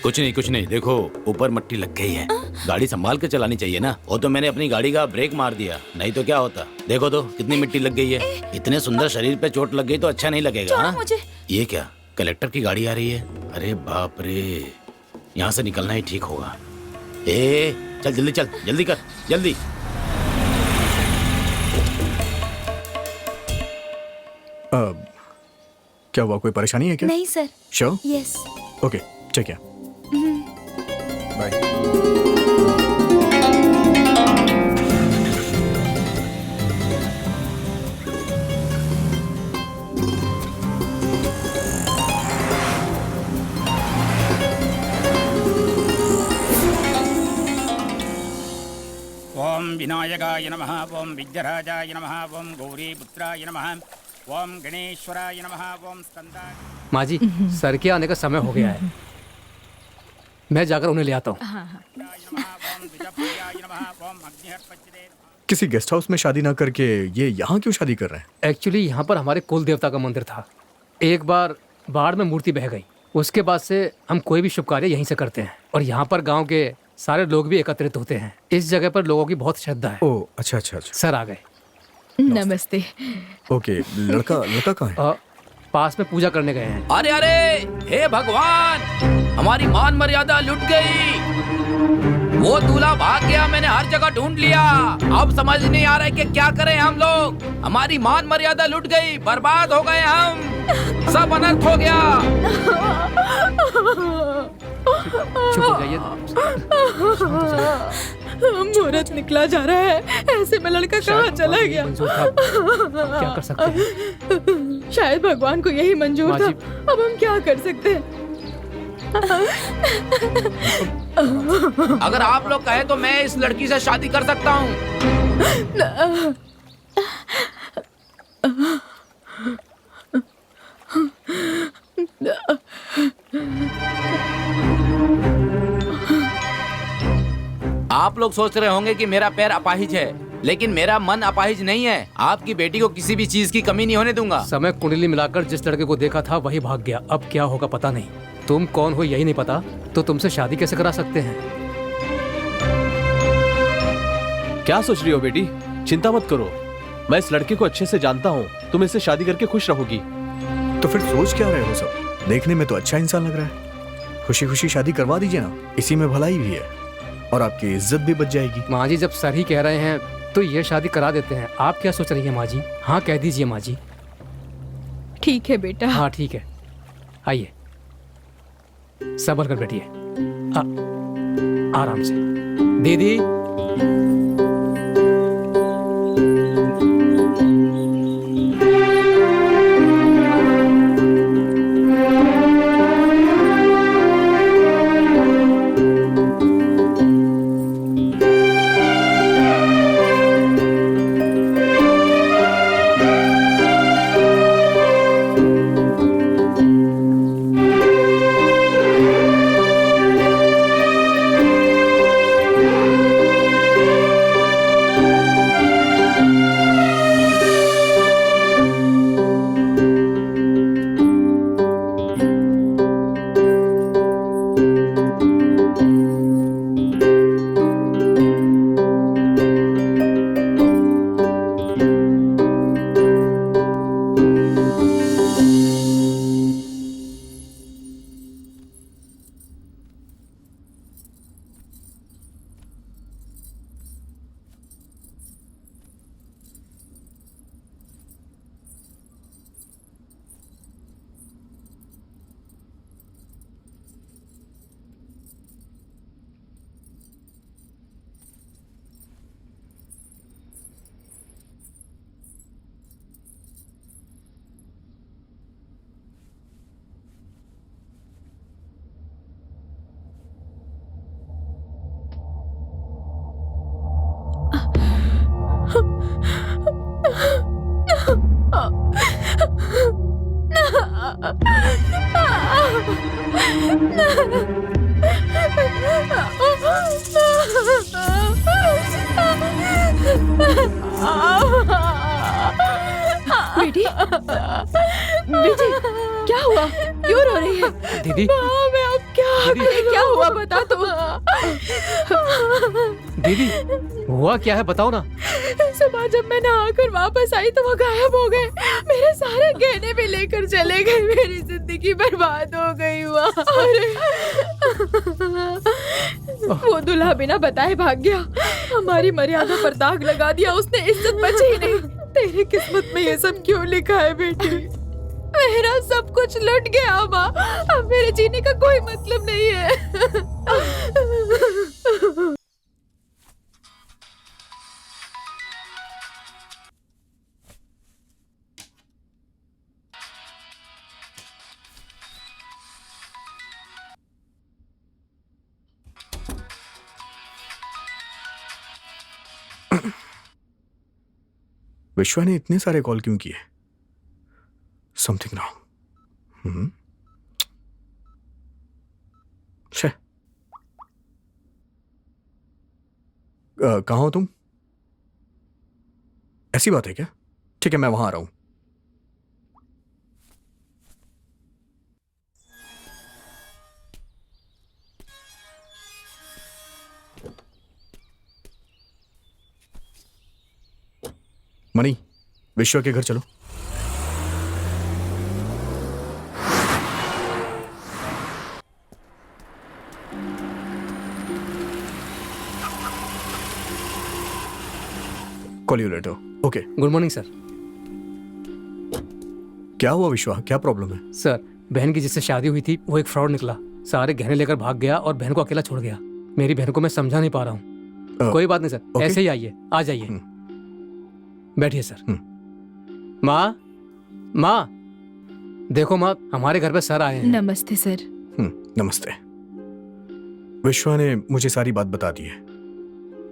कुछ नहीं, देखो ऊपर मट्टी लग गई है। गाड़ी संभाल के चलानी चाहिए ना। वो तो मैंने अपनी गाड़ी का ब्रेक मार दिया, नहीं तो क्या होता। देखो तो कितनी मिट्टी लग गई है। इतने सुंदर शरीर पे चोट लग गई तो अच्छा नहीं लगेगा। हाँ? मुझे। ये क्या, कलेक्टर की गाड़ी आ रही है? अरे बाप रे, यहाँ से निकलना ही ठीक होगा। चल जल्दी कर, जल्दी। क्या हुआ, कोई परेशानी है क्या? नहीं सर। श्योर? यस। ओके, ठीक है, बाय। ओम विनायकाय नमः, ओम विघ्नराजाय नमः, ओम गौरीपुत्राय नमः, ओम गणेश्वराय नमः, ओम स्कंदाय। माँ जी, सर के आने का समय हो गया है, मैं जाकर उन्हें ले आता हूँ। किसी गेस्ट हाउस में शादी ना करके ये यहाँ क्यों शादी कर रहे हैं? एक्चुअली यहाँ पर हमारे कुल देवता का मंदिर था। एक बार बाढ़ में मूर्ति बह गई, उसके बाद से हम कोई भी शुभ कार्य यहीं से करते हैं और यहाँ पर गांव के सारे लोग भी एकत्रित होते हैं। इस जगह पर लोगों की बहुत श्रद्धा है। ओह, अच्छा अच्छा अच्छा। सर आ गए। नमस्ते। ओके, लड़का कहाँ है? पास में पूजा करने गए हैं। अरे अरे, हे भगवान, हमारी मान मर्यादा लुट गई। वो दूल्हा भाग गया, मैंने हर जगह ढूंढ लिया। अब समझ नहीं आ रहा है कि क्या करें हम लोग। हमारी मान मर्यादा लुट गई, बर्बाद हो गए हम, सब अनर्थ हो गया। चुप हो जाइए। मुहूर्त निकला जा रहा है, ऐसे में लड़का कहाँ चला गया? क्या कर सकते हैं? शायद भगवान को यही मंजूर था। अब हम क्या कर सकते हैं? अगर आप लोग कहे तो मैं इस लड़की से शादी कर सकता हूँ। आप लोग सोच रहे होंगे कि मेरा पैर अपाहिज है, लेकिन मेरा मन अपाहिज नहीं है। आपकी बेटी को किसी भी चीज की कमी नहीं होने दूंगा। समय कुंडली मिलाकर जिस लड़के को देखा था वही भाग गया। अब क्या होगा पता नहीं। तुम कौन हो यही नहीं पता तो तुमसे शादी कैसे करा सकते हैं? क्या सोच रही हो बेटी? चिंता मत करो, मैं इस लड़के को अच्छे से जानता हूँ। तुम इससे शादी करके खुश रहोगी। तो फिर सोच क्या रहे हो सब? देखने में तो अच्छा इंसान लग रहा है। खुशी खुशी शादी करवा दीजिए ना, इसी में भलाई भी है और आपकी इज्जत भी बच जाएगी। माँ जी, जब सर ही कह रहे हैं तो ये शादी करा देते हैं। आप क्या सोच रही हैं माँ जी? हाँ कह दीजिए माँ जी। ठीक है बेटा। हाँ ठीक है, आइए सबर कर बैठिए, आराम से। दीदी, बेटी, बेटी, क्या हुआ? क्यों रो रही है? दीदी, मैं अब क्या हुआ बता तू। दीदी, हुआ क्या है बताओ ना। सुबह जब मैं नहाकर वापस आई तो वो गायब हो गए। मेरे सारे गहने भी लेकर चले गए। मेरी जिंदगी बर्बाद हो गई। वो दूल्हा बिना बताए भाग गया। हमारी मर्यादा पर दाग लगा दिया उसने। इज्जत बची ही नहीं। तेरी किस्मत में ये सब क्यों लिखा है बेटी? मेरा सब कुछ लुट गया माँ। अब मेरे जीने का कोई मतलब नहीं है। विश्वा ने इतने सारे कॉल क्यों किए? Something wrong. कहाँ हो तुम? ऐसी बात है क्या? ठीक है, मैं वहां आ रहा हूं। मणि, विश्वा के घर चलो। Call you later. Okay. Good morning sir. क्या हुआ विश्वा? क्या प्रॉब्लम है? सर, बहन की जिससे शादी हुई थी वो एक फ्रॉड निकला। सारे गहने लेकर भाग गया और बहन को अकेला छोड़ गया। मेरी बहन को मैं समझा नहीं पा रहा हूँ। कोई बात नहीं सर, okay. ऐसे ही आइए, आ जाइए, बैठिए सर। माँ, माँ, देखो माँ, हमारे घर पे सर आए हैं। नमस्ते सर। नमस्ते। विश्वा ने मुझे सारी बात बता दी है।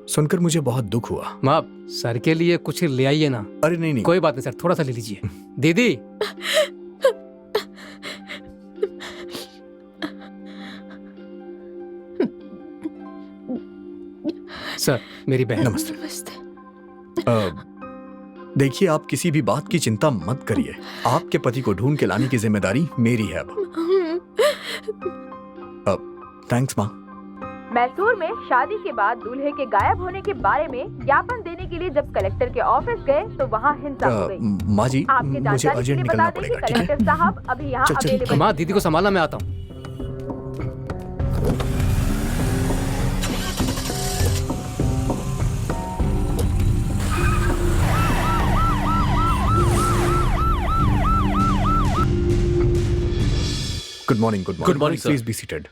सुनकर मुझे बहुत दुख हुआ। माँ, सर के लिए कुछ ले आइए ना। अरे नहीं नहीं, कोई बात नहीं सर, थोड़ा सा ले लीजिए। दीदी, सर, मेरी बहन। नमस्ते। देखिए, आप किसी भी बात की चिंता मत करिए। आपके पति को ढूंढ के लाने की जिम्मेदारी मेरी है अब। थैंक्स माँ। मैसूर में शादी के बाद दूल्हे के गायब होने के बारे में ज्ञापन देने के लिए जब कलेक्टर के ऑफिस गए तो वहाँ हिंसा हो गई। माँ जी, आपके मुझे जानकारी अर्जेंट के लिए निकलना बता दें पड़ेगा, कि ठीक है? कलेक्टर साहब अभी यहाँ चल, चल, अवेलेबल। माँ, दीदी को संभालना, मैं आता हूँ। Good morning. Good morning. Please be seated.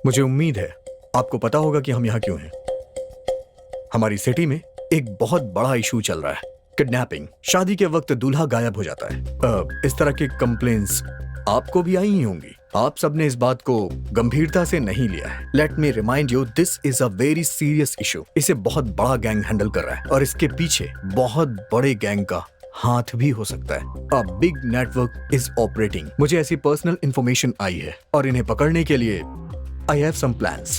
मुझे उम्मीद है आपको पता होगा कि हम यहाँ क्यों हैं। हमारी सिटी में एक बहुत बड़ा इशू चल रहा है, किडनैपिंग। शादी के वक्त दूल्हा गायब हो जाता है। इस तरह की कंप्लेंट्स आपको भी आई ही होंगी। आप सबने इस बात को गंभीरता से नहीं लिया है। Let me remind you, this is a very serious issue. इसे बहुत बड़ा गैंग हैंडल कर रहा है और इसके पीछे बहुत बड़े गैंग का हाथ भी हो सकता है। A big network is operating. मुझे ऐसी पर्सनल इंफॉर्मेशन आई है और इन्हें पकड़ने के लिए I have some plans.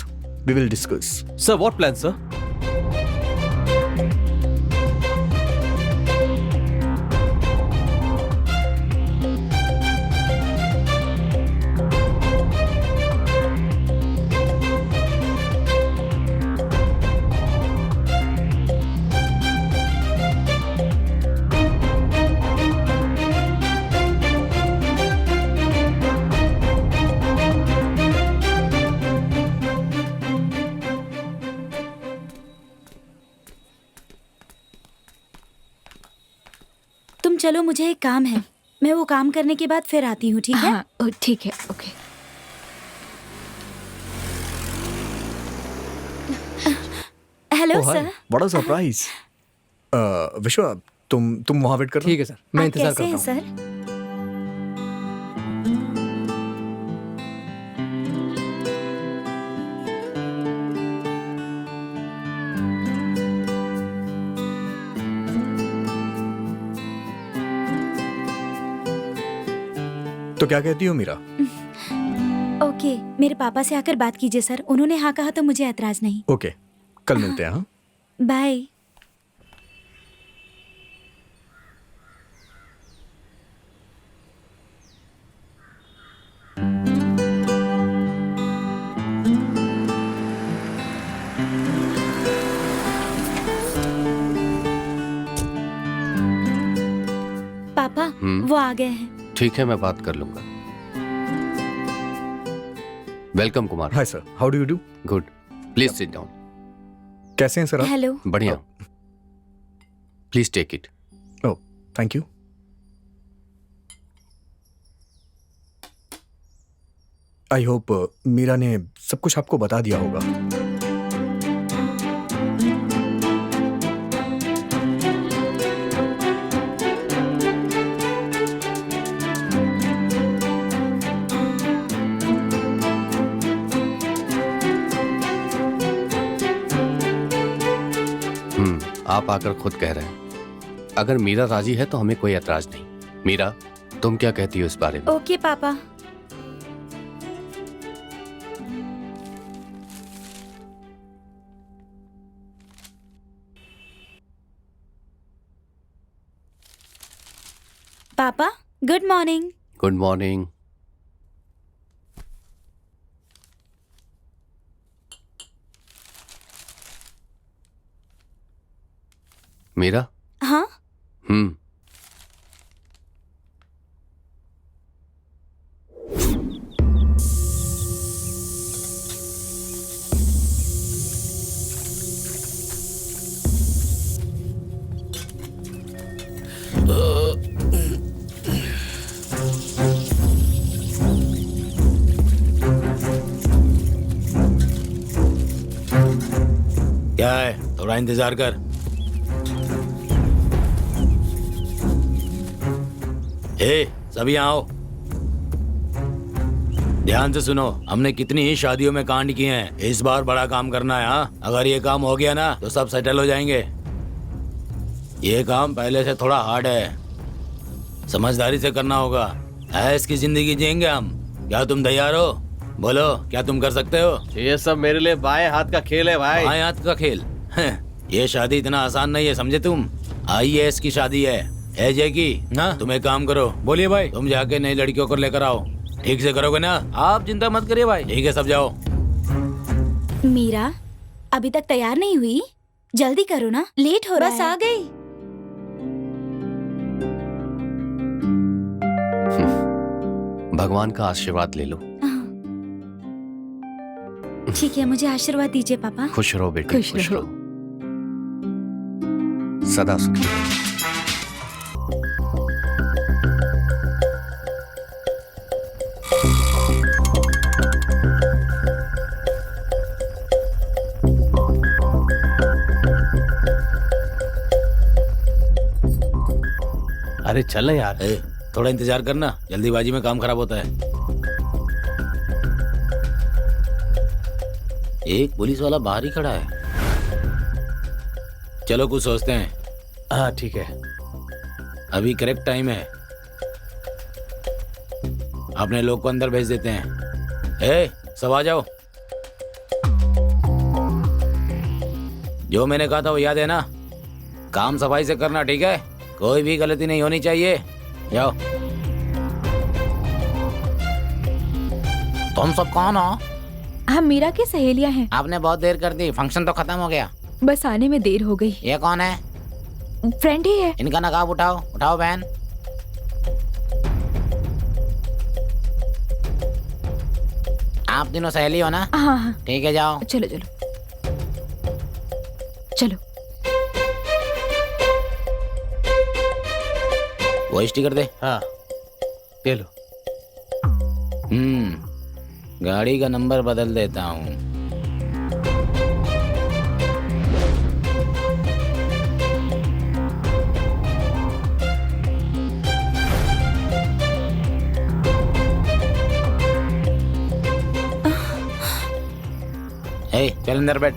We will discuss. Sir, what plans, sir? चलो, मुझे एक काम है, मैं वो काम करने के बाद फिर आती हूँ, ठीक है? हाँ, ठीक है, ओके। Hello sir. बड़ा सरप्राइज। विश्वा, तुम वहां वेट करो। ठीक है सर, मैं इंतजार करता हूँ। कैसे हैं सर? तो क्या कहती हो मीरा? ओके, मेरे पापा से आकर बात कीजिए सर, उन्होंने हाँ कहा तो मुझे ऐतराज नहीं। ओके, कल मिलते हैं। हाँ, बाय। पापा वो आ गए हैं। ठीक है, मैं बात कर लूंगा। Welcome Kumar. Hi sir, how do you do? Good, please sit down. कैसे हैं सर आप? हेलो। बढ़िया, please take it. Oh, thank you. I hope Meera ने सब कुछ आपको बता दिया होगा। आप आकर खुद कह रहे हैं। अगर मीरा राजी है तो हमें कोई ऐतराज नहीं। मीरा, तुम क्या कहती हो इस बारे में? ओके पापा। पापा good morning. Good morning. Meera? हाँ क्या है, थोड़ा इंतजार कर। ए, सब यहाँ आओ। ध्यान से सुनो, हमने कितनी ही शादियों में कांड किए हैं, इस बार बड़ा काम करना है। हाँ, अगर ये काम हो गया ना तो सब सेटल हो जाएंगे। ये काम पहले से थोड़ा हार्ड है, समझदारी से करना होगा। ऐश की जिंदगी जिएंगे हम। क्या तुम तैयार हो? बोलो, क्या तुम कर सकते हो? ये सब मेरे लिए बाएं हाथ का खेल है भाई। बाएं हाथ का खेल? ये शादी इतना आसान नहीं है, समझे तुम। IAS की शादी है, एजे की ना। तुम एक काम करो। बोलिए भाई। तुम जाके नई लड़कियों को लेकर आओ, ठीक से करोगे ना? आप चिंता मत करिए भाई। ठीक है, सब जाओ। मीरा अभी तक तैयार नहीं हुई, जल्दी करो ना, लेट हो रहा है। बस आ गई। भगवान का आशीर्वाद ले लो। ठीक है, मुझे आशीर्वाद दीजिए पापा। खुश रहो बेटे, खुश रहो, सदा सुखी। अरे चल ना यार। थोड़ा इंतजार करना, जल्दीबाजी में काम खराब होता है। एक पुलिस वाला बाहर ही खड़ा है। चलो कुछ सोचते हैं। हाँ ठीक है, अभी करेक्ट टाइम है। अपने लोग को अंदर भेज देते हैं। सब आ जाओ। जो मैंने कहा था वो याद है ना? काम सफाई से करना, ठीक है? कोई भी गलती नहीं होनी चाहिए। जाओ। तुम सब कौन हो? हम मीरा की सहेलियां हैं। आपने बहुत देर कर दी, फंक्शन तो खत्म हो गया। बस आने में देर हो गई। ये कौन है? फ्रेंड ही है। इनका नकाब उठाओ, उठाओ बहन। आप तीनों सहेली हो ना? हाँ हाँ। ठीक है, जाओ। चलो चलो चलो। वो स्टिकर दे। हाँ ये लो। गाड़ी का नंबर बदल देता हूँ। चल अंदर बैठ।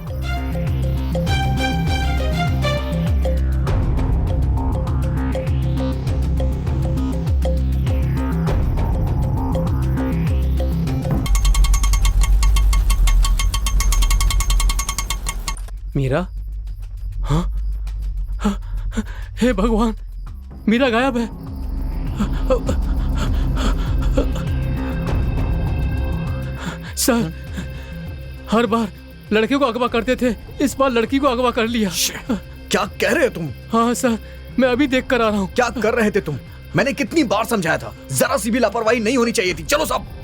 मीरा? हाँ? हे भगवान, मीरा गायब है। सर, हर बार लड़के को अगवा करते थे, इस बार लड़की को अगवा कर लिया। क्या कह रहे हो तुम? हाँ सर, मैं अभी देख कर आ रहा हूँ। क्या कर रहे थे तुम? मैंने कितनी बार समझाया था, जरा सी भी लापरवाही नहीं होनी चाहिए थी। चलो साहब।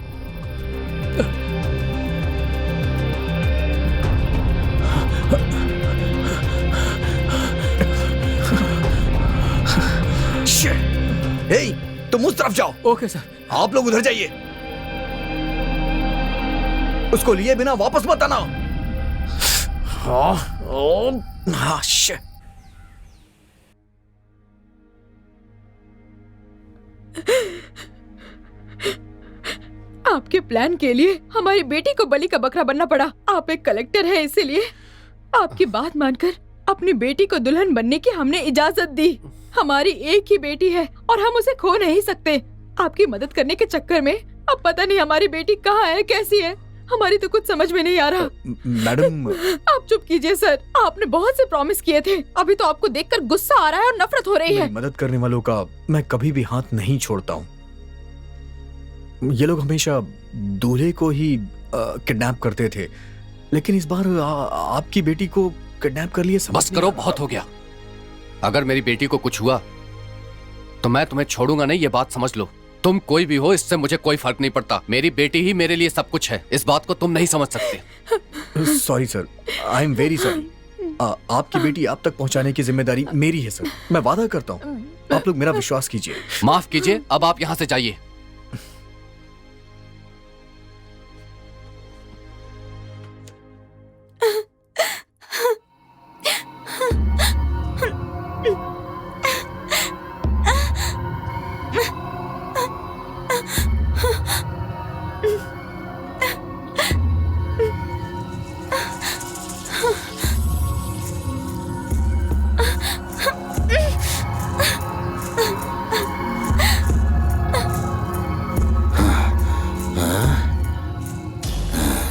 तुम उस तरफ जाओ। Okay sir. आप लोग उधर जाइए। उसको लिए बिना वापस मत आना। हाँ, शिट। आपके प्लान के लिए हमारी बेटी को बलि का बकरा बनना पड़ा। आप एक कलेक्टर हैं, इसीलिए आपकी बात मानकर अपनी बेटी को दुल्हन बनने की हमने इजाजत दी। हमारी एक ही बेटी है और हम उसे खो नहीं सकते। आपकी मदद करने के चक्कर में अब पता नहीं हमारी बेटी कहाँ है, कैसी है, हमारी तो कुछ समझ में नहीं आ रहा। मैडम, आप चुप कीजिए सर, आपने बहुत से प्रॉमिस किए थे। अभी तो आपको देखकर गुस्सा आ रहा है और नफरत हो रही है। मदद करने वालों का मैं कभी भी हाथ नहीं छोड़ता हूँ। ये लोग हमेशा दूल्हे को ही किडनैप करते थे, लेकिन इस बार आपकी बेटी को किडनैप कर लिए। बस करो, बहुत हो गया। अगर मेरी बेटी को कुछ हुआ तो मैं तुम्हें छोड़ूंगा नहीं, ये बात समझ लो। तुम कोई भी हो, इससे मुझे कोई फर्क नहीं पड़ता। मेरी बेटी ही मेरे लिए सब कुछ है। इस बात को तुम नहीं समझ सकते। Sorry sir, I am very sorry. आपकी बेटी आप तक पहुंचाने की जिम्मेदारी मेरी है सर। मैं वादा करता हूँ, आप लोग मेरा विश्वास कीजिए। माफ कीजिए, अब आप यहाँ से जाइए।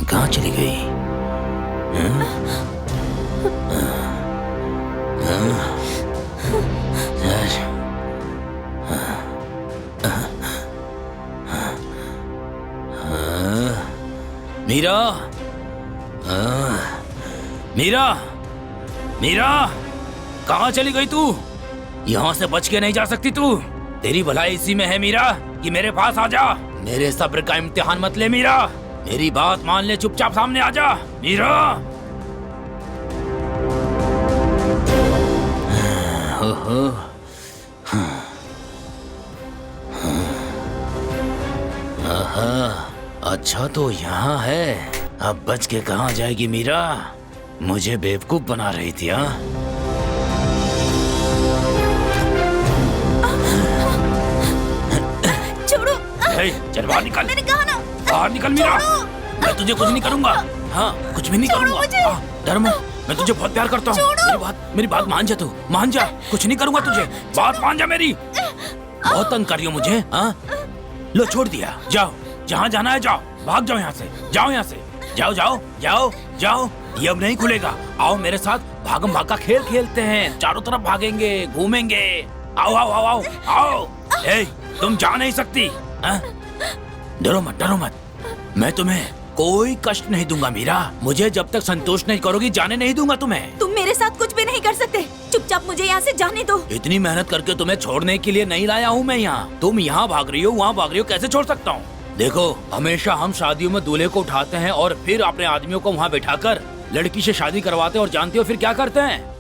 कहाँ चली गई? मीरा, मीरा, मीरा, कहाँ चली गई तू? यहाँ से बच के नहीं जा सकती तू। तेरी भलाई इसी में है मीरा कि मेरे पास आ जा। मेरे सब्र का इम्तिहान मत ले मीरा, मेरी बात मान ले, चुपचाप सामने आ जा मीरा। अच्छा तो यहाँ है। अब बच के कहाँ जाएगी मीरा? मुझे बेवकूफ बना रही थी। हाँ, छोड़ो। चल बाहर निकल। मैंने कहा ना, बाहर निकल मीरा। मैं तुझे कुछ नहीं करूँगा। हाँ, कुछ भी नहीं करूँगा। डर मत, मैं तुझे बहुत प्यार करता हूँ। मेरी बात मान जा, तू मान जा। कुछ नहीं करूँगा तुझे, बात मान जा मेरी। बहुत तंग कर रही हो मुझे। हाँ, लो छोड़ दिया। जाओ, जहाँ जाना है जाओ, भाग जाओ यहाँ से, जाओ यहाँ से, जाओ जाओ जाओ जाओ। ये अब नहीं खुलेगा। आओ मेरे साथ, भागम भाग का खेल खेलते हैं। चारों तरफ भागेंगे, घूमेंगे। आओ आओ आओ आओ आओ। ए, तुम जा नहीं सकती। डरो मत, डरो मत। मैं तुम्हें कोई कष्ट नहीं दूंगा मीरा। मुझे जब तक संतोष नहीं करोगी जाने नहीं दूंगा तुम्हें। तुम मेरे साथ कुछ भी नहीं कर सकते। चुपचाप मुझे यहाँ से जाने दो। इतनी मेहनत करके तुम्हें छोड़ने के लिए नहीं लाया हूँ मैं यहाँ। तुम यहाँ भाग रही हो, वहाँ भाग रही हो, कैसे छोड़ सकता हूँ? देखो, हमेशा हम शादियों में दूल्हे को उठाते हैं और फिर अपने आदमियों को वहाँ बैठाकर लड़की से शादी करवाते हैं। और जानते हो फिर क्या करते हैं?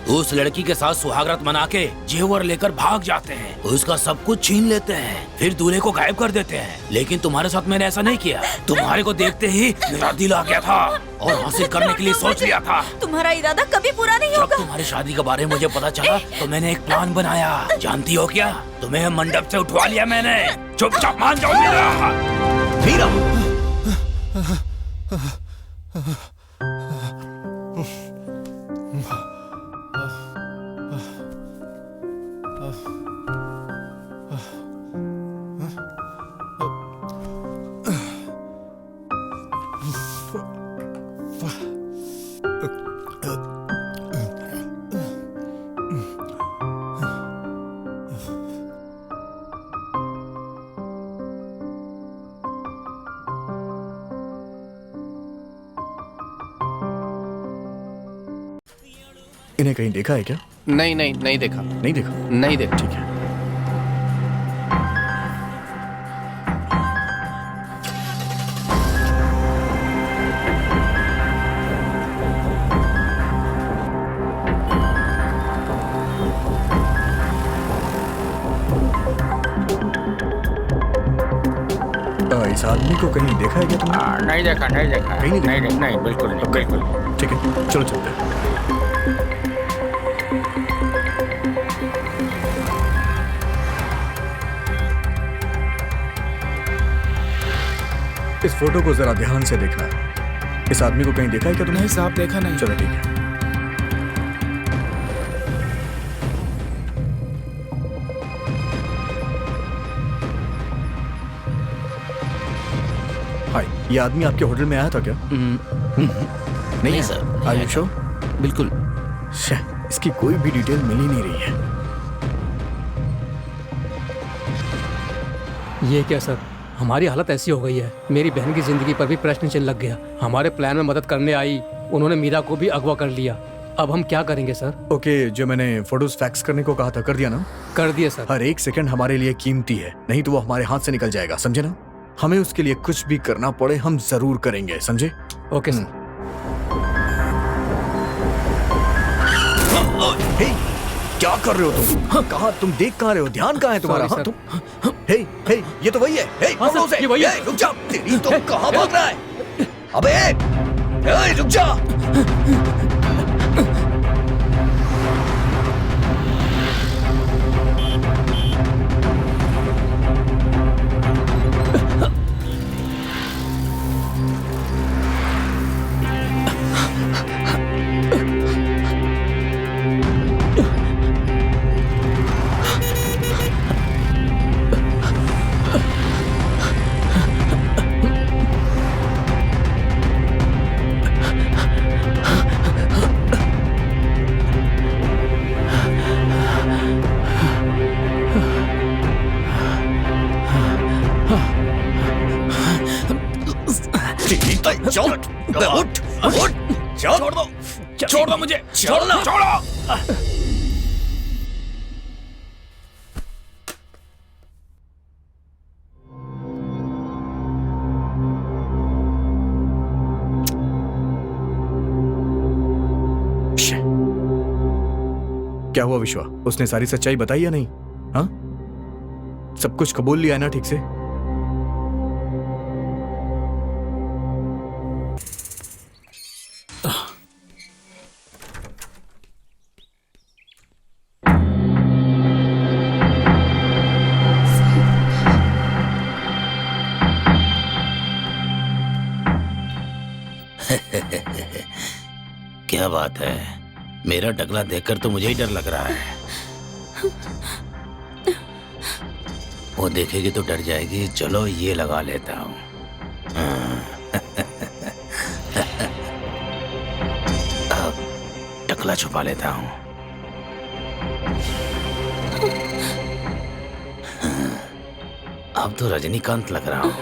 उस लड़की के साथ सुहागरात मना के जेवर लेकर भाग जाते हैं, उसका सब कुछ छीन लेते हैं, फिर दूल्हे को गायब कर देते हैं। लेकिन तुम्हारे साथ मैंने ऐसा नहीं किया। तुम्हारे को देखते ही मेरा दिल आ गया था और हासिल करने के लिए सोच लिया था। तुम्हारा इरादा कभी पूरा नहीं होगा। जब तुम्हारी शादी के बारे में मुझे पता चला तो मैंने एक प्लान बनाया। जानती हो क्या? तुम्हें मंडप से उठवा लिया मैंने। चुपचाप मान जाओ मीरा। मीरा, इन्हें कहीं देखा है क्या? नहीं नहीं नहीं देखा। नहीं देखा? नहीं देखा। ठीक है। इस आदमी को कहीं देखा है क्या तुमने? नहीं देखा, नहीं देखा, कहीं नहीं देखा? नहीं, नहीं, बिल्कुल नहीं, बिल्कुल नहीं। ठीक है, चलो चलते हैं। इस फोटो को जरा ध्यान से देखना। इस आदमी को कहीं देखा है क्या तुमने? नहीं साहब, देखा नहीं। चलो ठीक है। हाय, ये आदमी आपके होटल में आया था क्या? नहीं सर। Are you sure? बिल्कुल। इसकी कोई भी डिटेल मिल ही नहीं रही है। ये क्या सर, हमारी हालत ऐसी हो गई है, मेरी बहन की जिंदगी पर भी प्रश्न चिन्ह लग गया। हमारे प्लान में मदद करने आई, उन्होंने मीरा को भी अगवा कर लिया। अब हम क्या करेंगे सर? ओके, जो मैंने फोटोज फैक्स करने को कहा था, कर दिया ना? कर दिया सर। हर एक सेकंड हमारे लिए कीमती है, नहीं तो वो हमारे हाथ से निकल जाएगा, समझे ना? हमें उसके लिए कुछ भी करना पड़े हम जरूर करेंगे, समझे? Okay sir. हे, क्या कर रहे हो तुम? हाँ, कहाँ तुम देख कहाँ रहे हो? ध्यान कहाँ है तुम्हारा? हाँ, तुम हे, हे, ये तो वही है। हे, पकड़ो उसे। हे, रुक जा। तेरी तो कहाँ भाग रहा है? अबे, हे, रुक जा। छोड़ दो मुझे, छोड़ो, छोड़ो। क्या हुआ विश्वा? उसने सारी सच्चाई बताई या नहीं? हाँ, सब कुछ कबूल लिया है ना ठीक से? क्या बात है, मेरा टकला देखकर तो मुझे ही डर लग रहा है। वो देखेगी तो डर जाएगी। चलो ये लगा लेता हूँ। अब टकला छुपा लेता हूँ। अब तो रजनीकांत लग रहा हूँ।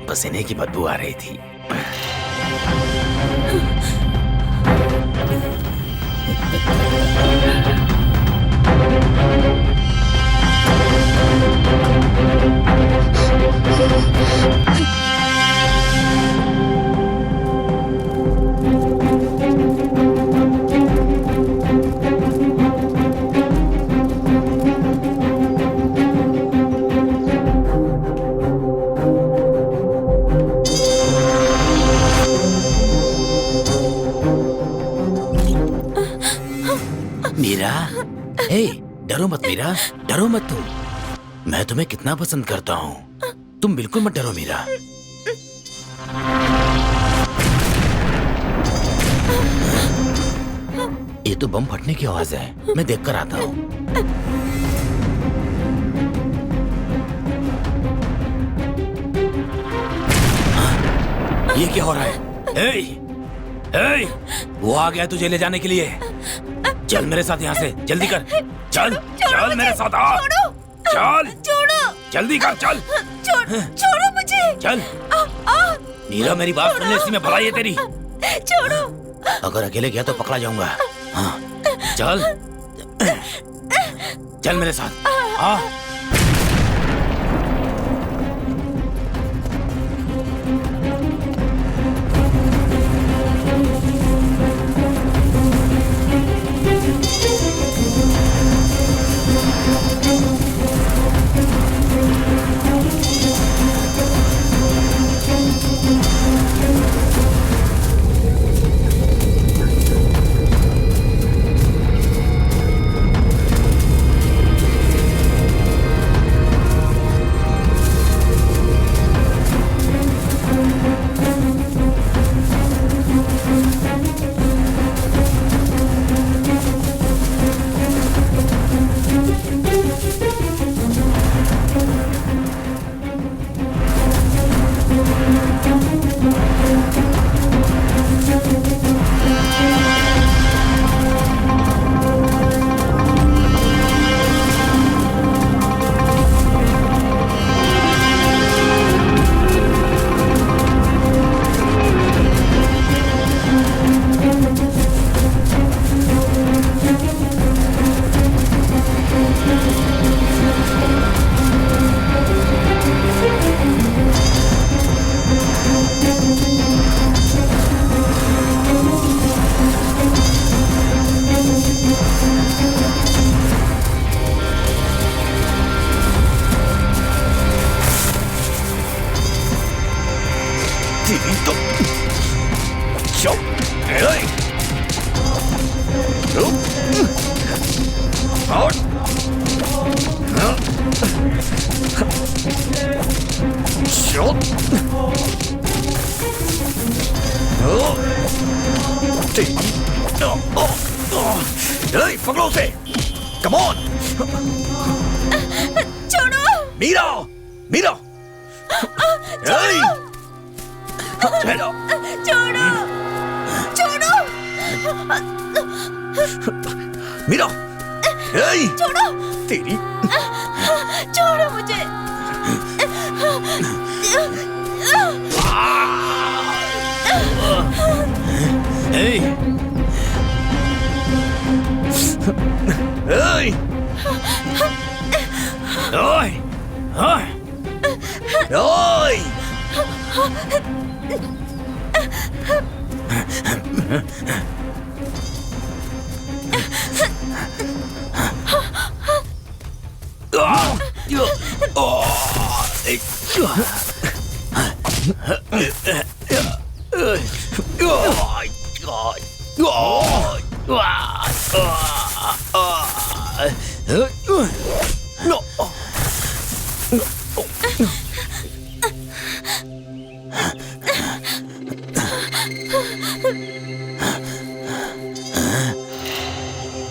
पसीने की बदबू आ रही थी। मीरा, हे, डरो मत मीरा, डरो मत तुम। मैं तुम्हें कितना पसंद करता हूँ। तुम बिल्कुल मत डरो मीरा। ये तो बम फटने की आवाज है, मैं देखकर आता हूँ। ये क्या हो रहा है? हे, हे, वो आ गया तुझे ले जाने के लिए। चल मेरे साथ यहाँ से, जल्दी कर। चल, चल मेरे साथ आ। चल, छोड़ो, जल्दी कर, चल। छोड़ो मुझे। मुझे। चल मीरा, मेरी बात सुन ले, इसी में भलाई है तेरी। छोड़ो। अगर अकेले गया तो पकड़ा जाऊंगा। हाँ चल चल मेरे साथ। हाँ पकड़ो उसे। Come on. छोड़ो। मीरा, मीरा। छोड़ो। छोड़ो। छोड़ो। मीरा। छोड़ो। तेरी। छोड़ो मुझे।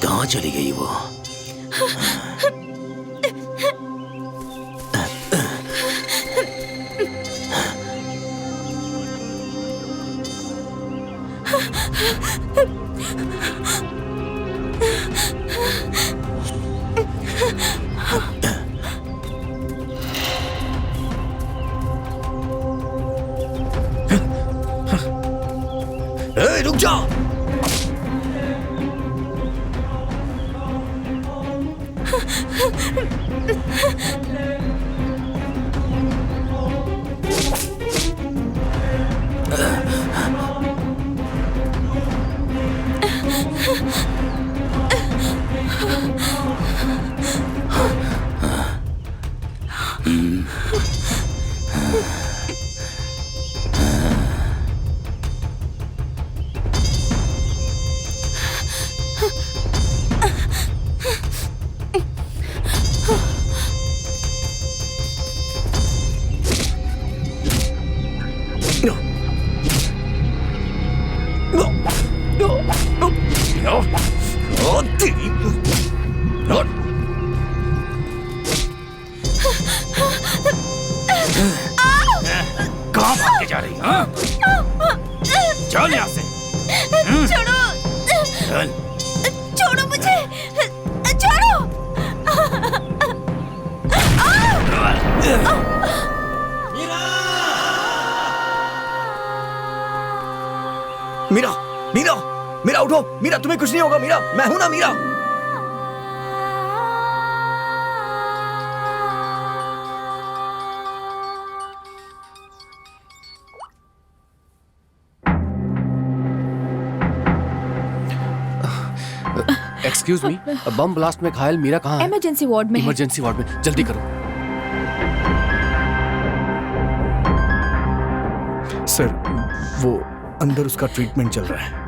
कहाँ चली गई वो? रुक जा। कहाँ भाग के जा रही? हाँ? चल यहाँ से। छोड़ो। चल। छोड़ो मुझे। छोड़ो। मीरा! मीरा, मीरा उठो, मीरा तुम्हें कुछ नहीं होगा, मीरा मैं हूं ना Meera. Excuse me, bomb blast में घायल मीरा कहाँ है? इमरजेंसी वार्ड में है। इमरजेंसी वार्ड में, जल्दी करो। सर वो अंदर उसका ट्रीटमेंट चल रहा है।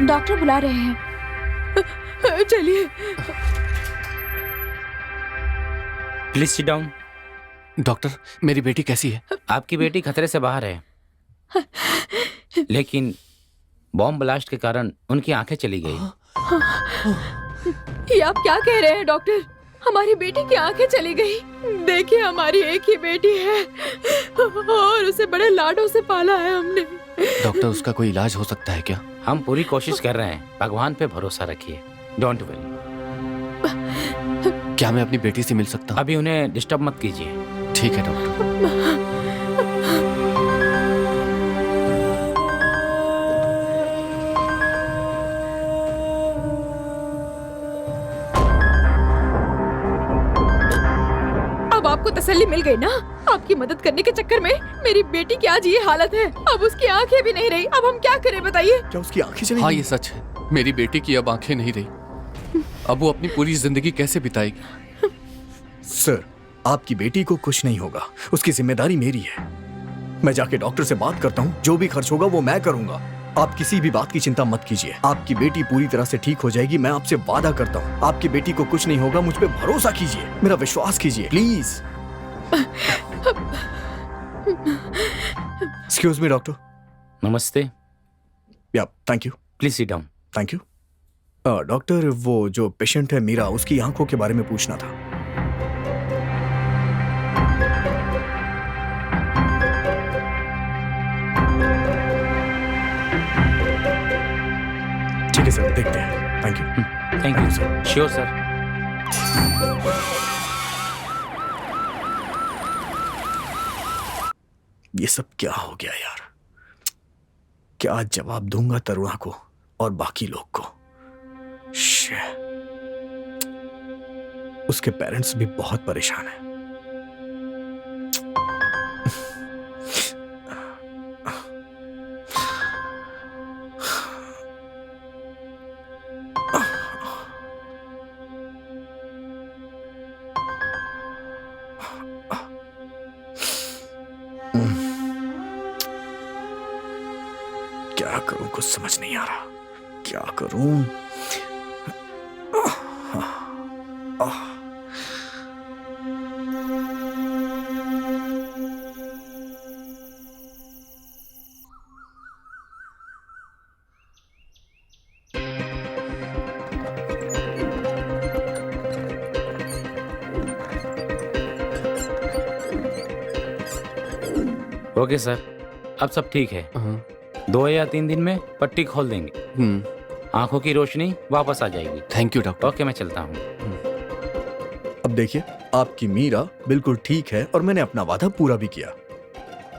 डॉक्टर बुला रहे हैं, चलिए। Please sit down. डॉक्टर, मेरी बेटी कैसी है? आपकी बेटी खतरे से बाहर है, लेकिन बॉम्ब ब्लास्ट के कारण उनकी आंखें चली गई। ये आप क्या कह रहे हैं डॉक्टर? हमारी बेटी की आंखें चली गई। देखिए, हमारी एक ही बेटी है और उसे बड़े लाडों से पाला है हमने। डॉक्टर, उसका कोई इलाज हो सकता है क्या? हम पूरी कोशिश कर रहे हैं, भगवान पे भरोसा रखिए। Don't worry. क्या मैं अपनी बेटी से मिल सकता हूँ? अभी उन्हें डिस्टर्ब मत कीजिए। ठीक है डॉक्टर। अब आपको तसल्ली मिल गई ना? आपकी मदद करने के चक्कर में मेरी बेटी की आज ये हालत है। अब उसकी आंखें भी नहीं रही। अब हम क्या करें बताइए? क्या उसकी आंखें चली गई? हाँ, ये सच है। मेरी बेटी की अब आंखें नहीं रही। अब वो अपनी पूरी जिंदगी कैसे बिताएगी? सर, आपकी बेटी को कुछ नहीं होगा, उसकी जिम्मेदारी मेरी है। मैं जाके डॉक्टर से बात करता हूँ, जो भी खर्च होगा वो मैं करूंगा। आप किसी भी बात की चिंता मत कीजिए, आपकी बेटी पूरी तरह से ठीक हो जाएगी। मैं आपसे वादा करता हूँ, आपकी बेटी को कुछ नहीं होगा। मुझ पे भरोसा कीजिए, मेरा विश्वास कीजिए प्लीज। Excuse me doctor. नमस्ते। या thank you. Please sit down. Thank you. Doctor, वो जो पेशेंट है मीरा, उसकी आंखों के बारे में पूछना था। ठीक है सर, देखते हैं। Thank you. Thank you sir. Sure sir. ये सब क्या हो गया यार? क्या जवाब दूंगा तरुणा को और बाकी लोग को? उसके पेरेंट्स भी बहुत परेशान हैं। क्या करूं, कुछ समझ नहीं आ रहा। क्या करूं? ओके सर, अब सब ठीक है। 2 या 3 दिन में पट्टी खोल देंगे। आंखों की रोशनी वापस आ जाएगी। Thank you doctor. ओके, मैं चलता हूँ। अब देखिए, आपकी मीरा बिल्कुल ठीक है और मैंने अपना वादा पूरा भी किया।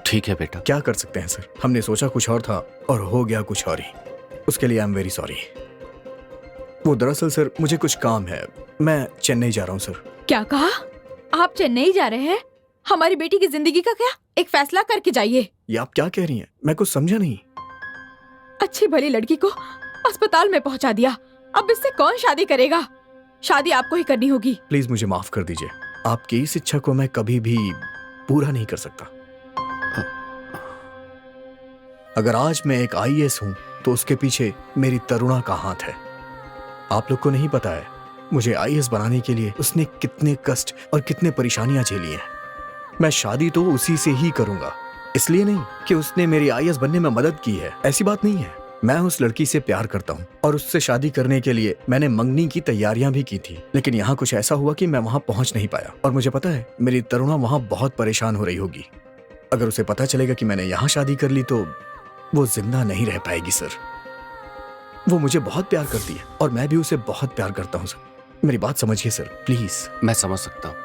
ठीक है बेटा। क्या कर सकते हैं सर, हमने सोचा कुछ और था और हो गया कुछ और ही। उसके लिए आई एम वेरी सॉरी। वो दरअसल सर, मुझे कुछ काम है, मैं चेन्नई जा रहा हूँ सर। क्या कहा? आप चेन्नई जा रहे हैं? हमारी बेटी की जिंदगी का क्या? एक फैसला करके जाइए। ये आप क्या कह रही हैं? मैं कुछ समझा नहीं। अच्छी भली लड़की को अस्पताल में पहुंचा दिया, अब इससे कौन शादी करेगा? शादी आपको ही करनी होगी। प्लीज मुझे माफ कर दीजिए, आपकी इस इच्छा को मैं कभी भी पूरा नहीं कर सकता। अगर आज मैं एक IAS हूं तो उसके पीछे मेरी तरुणा का हाथ है। आप लोग को नहीं पता है, मुझे IAS बनाने के लिए उसने कितने कष्ट और कितने परेशानियां झेली हैं। मैं शादी तो उसी से ही करूंगा, इसलिए नहीं कि उसने मेरी IAS बनने में मदद की है, ऐसी बात नहीं है। मैं उस लड़की से प्यार करता हूँ और उससे शादी करने के लिए मैंने मंगनी की तैयारियां भी की थी, लेकिन यहाँ कुछ ऐसा हुआ कि मैं वहां पहुंच नहीं पाया। और मुझे पता है मेरी तरुणा वहां बहुत परेशान हो रही होगी। अगर उसे पता चलेगा कि मैंने यहाँ शादी कर ली तो वो जिंदा नहीं रह पाएगी सर। वो मुझे बहुत प्यार करती है और मैं भी उसे बहुत प्यार करता हूँ सर। मेरी बात समझिए सर, प्लीज। मैं समझ सकता हूँ।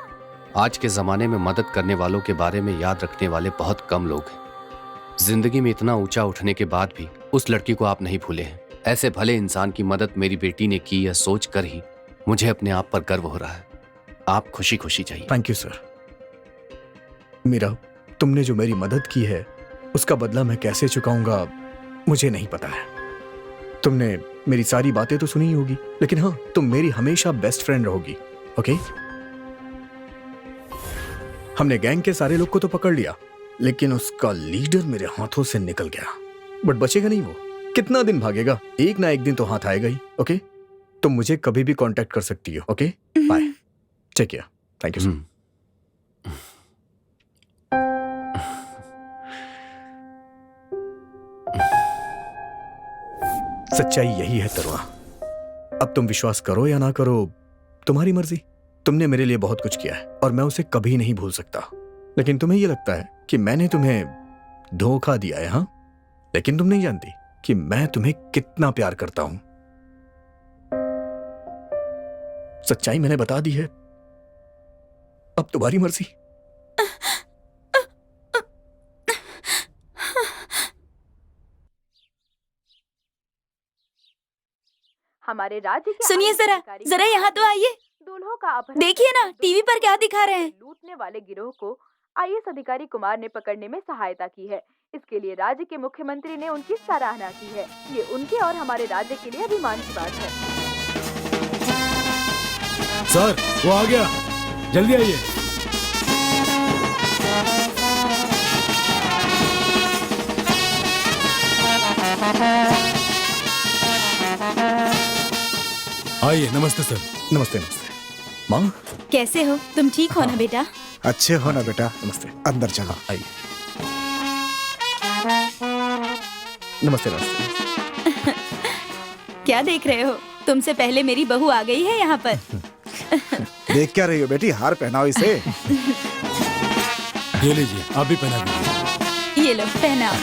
आज के जमाने में मदद करने वालों के बारे में याद रखने वाले बहुत कम लोग हैं। जिंदगी में इतना ऊंचा उठने के बाद भी उस लड़की को आप नहीं भूले हैं। ऐसे भले इंसान की मदद मेरी बेटी ने की, यह सोच कर ही मुझे अपने आप पर गर्व हो रहा है। आप खुशी खुशी जाइए। Thank you sir. मीरा, तुमने जो मेरी मदद की है उसका बदला मैं कैसे चुकाऊंगा मुझे नहीं पता है। तुमने मेरी सारी बातें तो सुनी ही होगी, लेकिन हाँ, तुम मेरी हमेशा बेस्ट फ्रेंड रहोगी, ओके? हमने गैंग के सारे लोग को तो पकड़ लिया, लेकिन उसका लीडर मेरे हाथों से निकल गया। बट बचेगा नहीं वो। कितना दिन भागेगा? एक ना एक दिन तो हाथ आएगा ही, ओके? तुम मुझे कभी भी कांटेक्ट कर सकती हो, okay? Bye, take care. Thank you sir. सच्चाई यही है तरुआ। अब तुम विश्वास करो या ना करो, तुम्हारी मर्जी। तुमने मेरे लिए बहुत कुछ किया है और मैं उसे कभी नहीं भूल सकता। लेकिन तुम्हें यह लगता है कि मैंने तुम्हें धोखा दिया है, हाँ? लेकिन तुम नहीं जानती कि मैं तुम्हें कितना प्यार करता हूं। सच्चाई मैंने बता दी है, अब तुम्हारी मर्जी। हमारे राज्य के सुनिए जरा, जरा यहाँ तो आइए। दूल्हों का अपहरण देखिए ना टीवी पर क्या दिखा रहे हैं। लूटने वाले गिरोह को आईएएस अधिकारी कुमार ने पकड़ने में सहायता की है। इसके लिए राज्य के मुख्यमंत्री ने उनकी सराहना की है। ये उनके और हमारे राज्य के लिए अभिमान की बात है। सर, वो आ गया, जल्दी आइए। आइए। नमस्ते सर। नमस्ते नमस्ते। माँ, कैसे हो तुम? ठीक हो ना बेटा? अच्छे हो ना बेटा? नमस्ते। अंदर चलो। आइए। नमस्ते नमस्ते। क्या देख रहे हो? तुमसे पहले मेरी बहू आ गई है यहाँ पर। देख क्या रही हो बेटी? हार पहनाओ इसे। ये लीजिए, आप भी पहना दीजिए। ये लो, पहनाओ।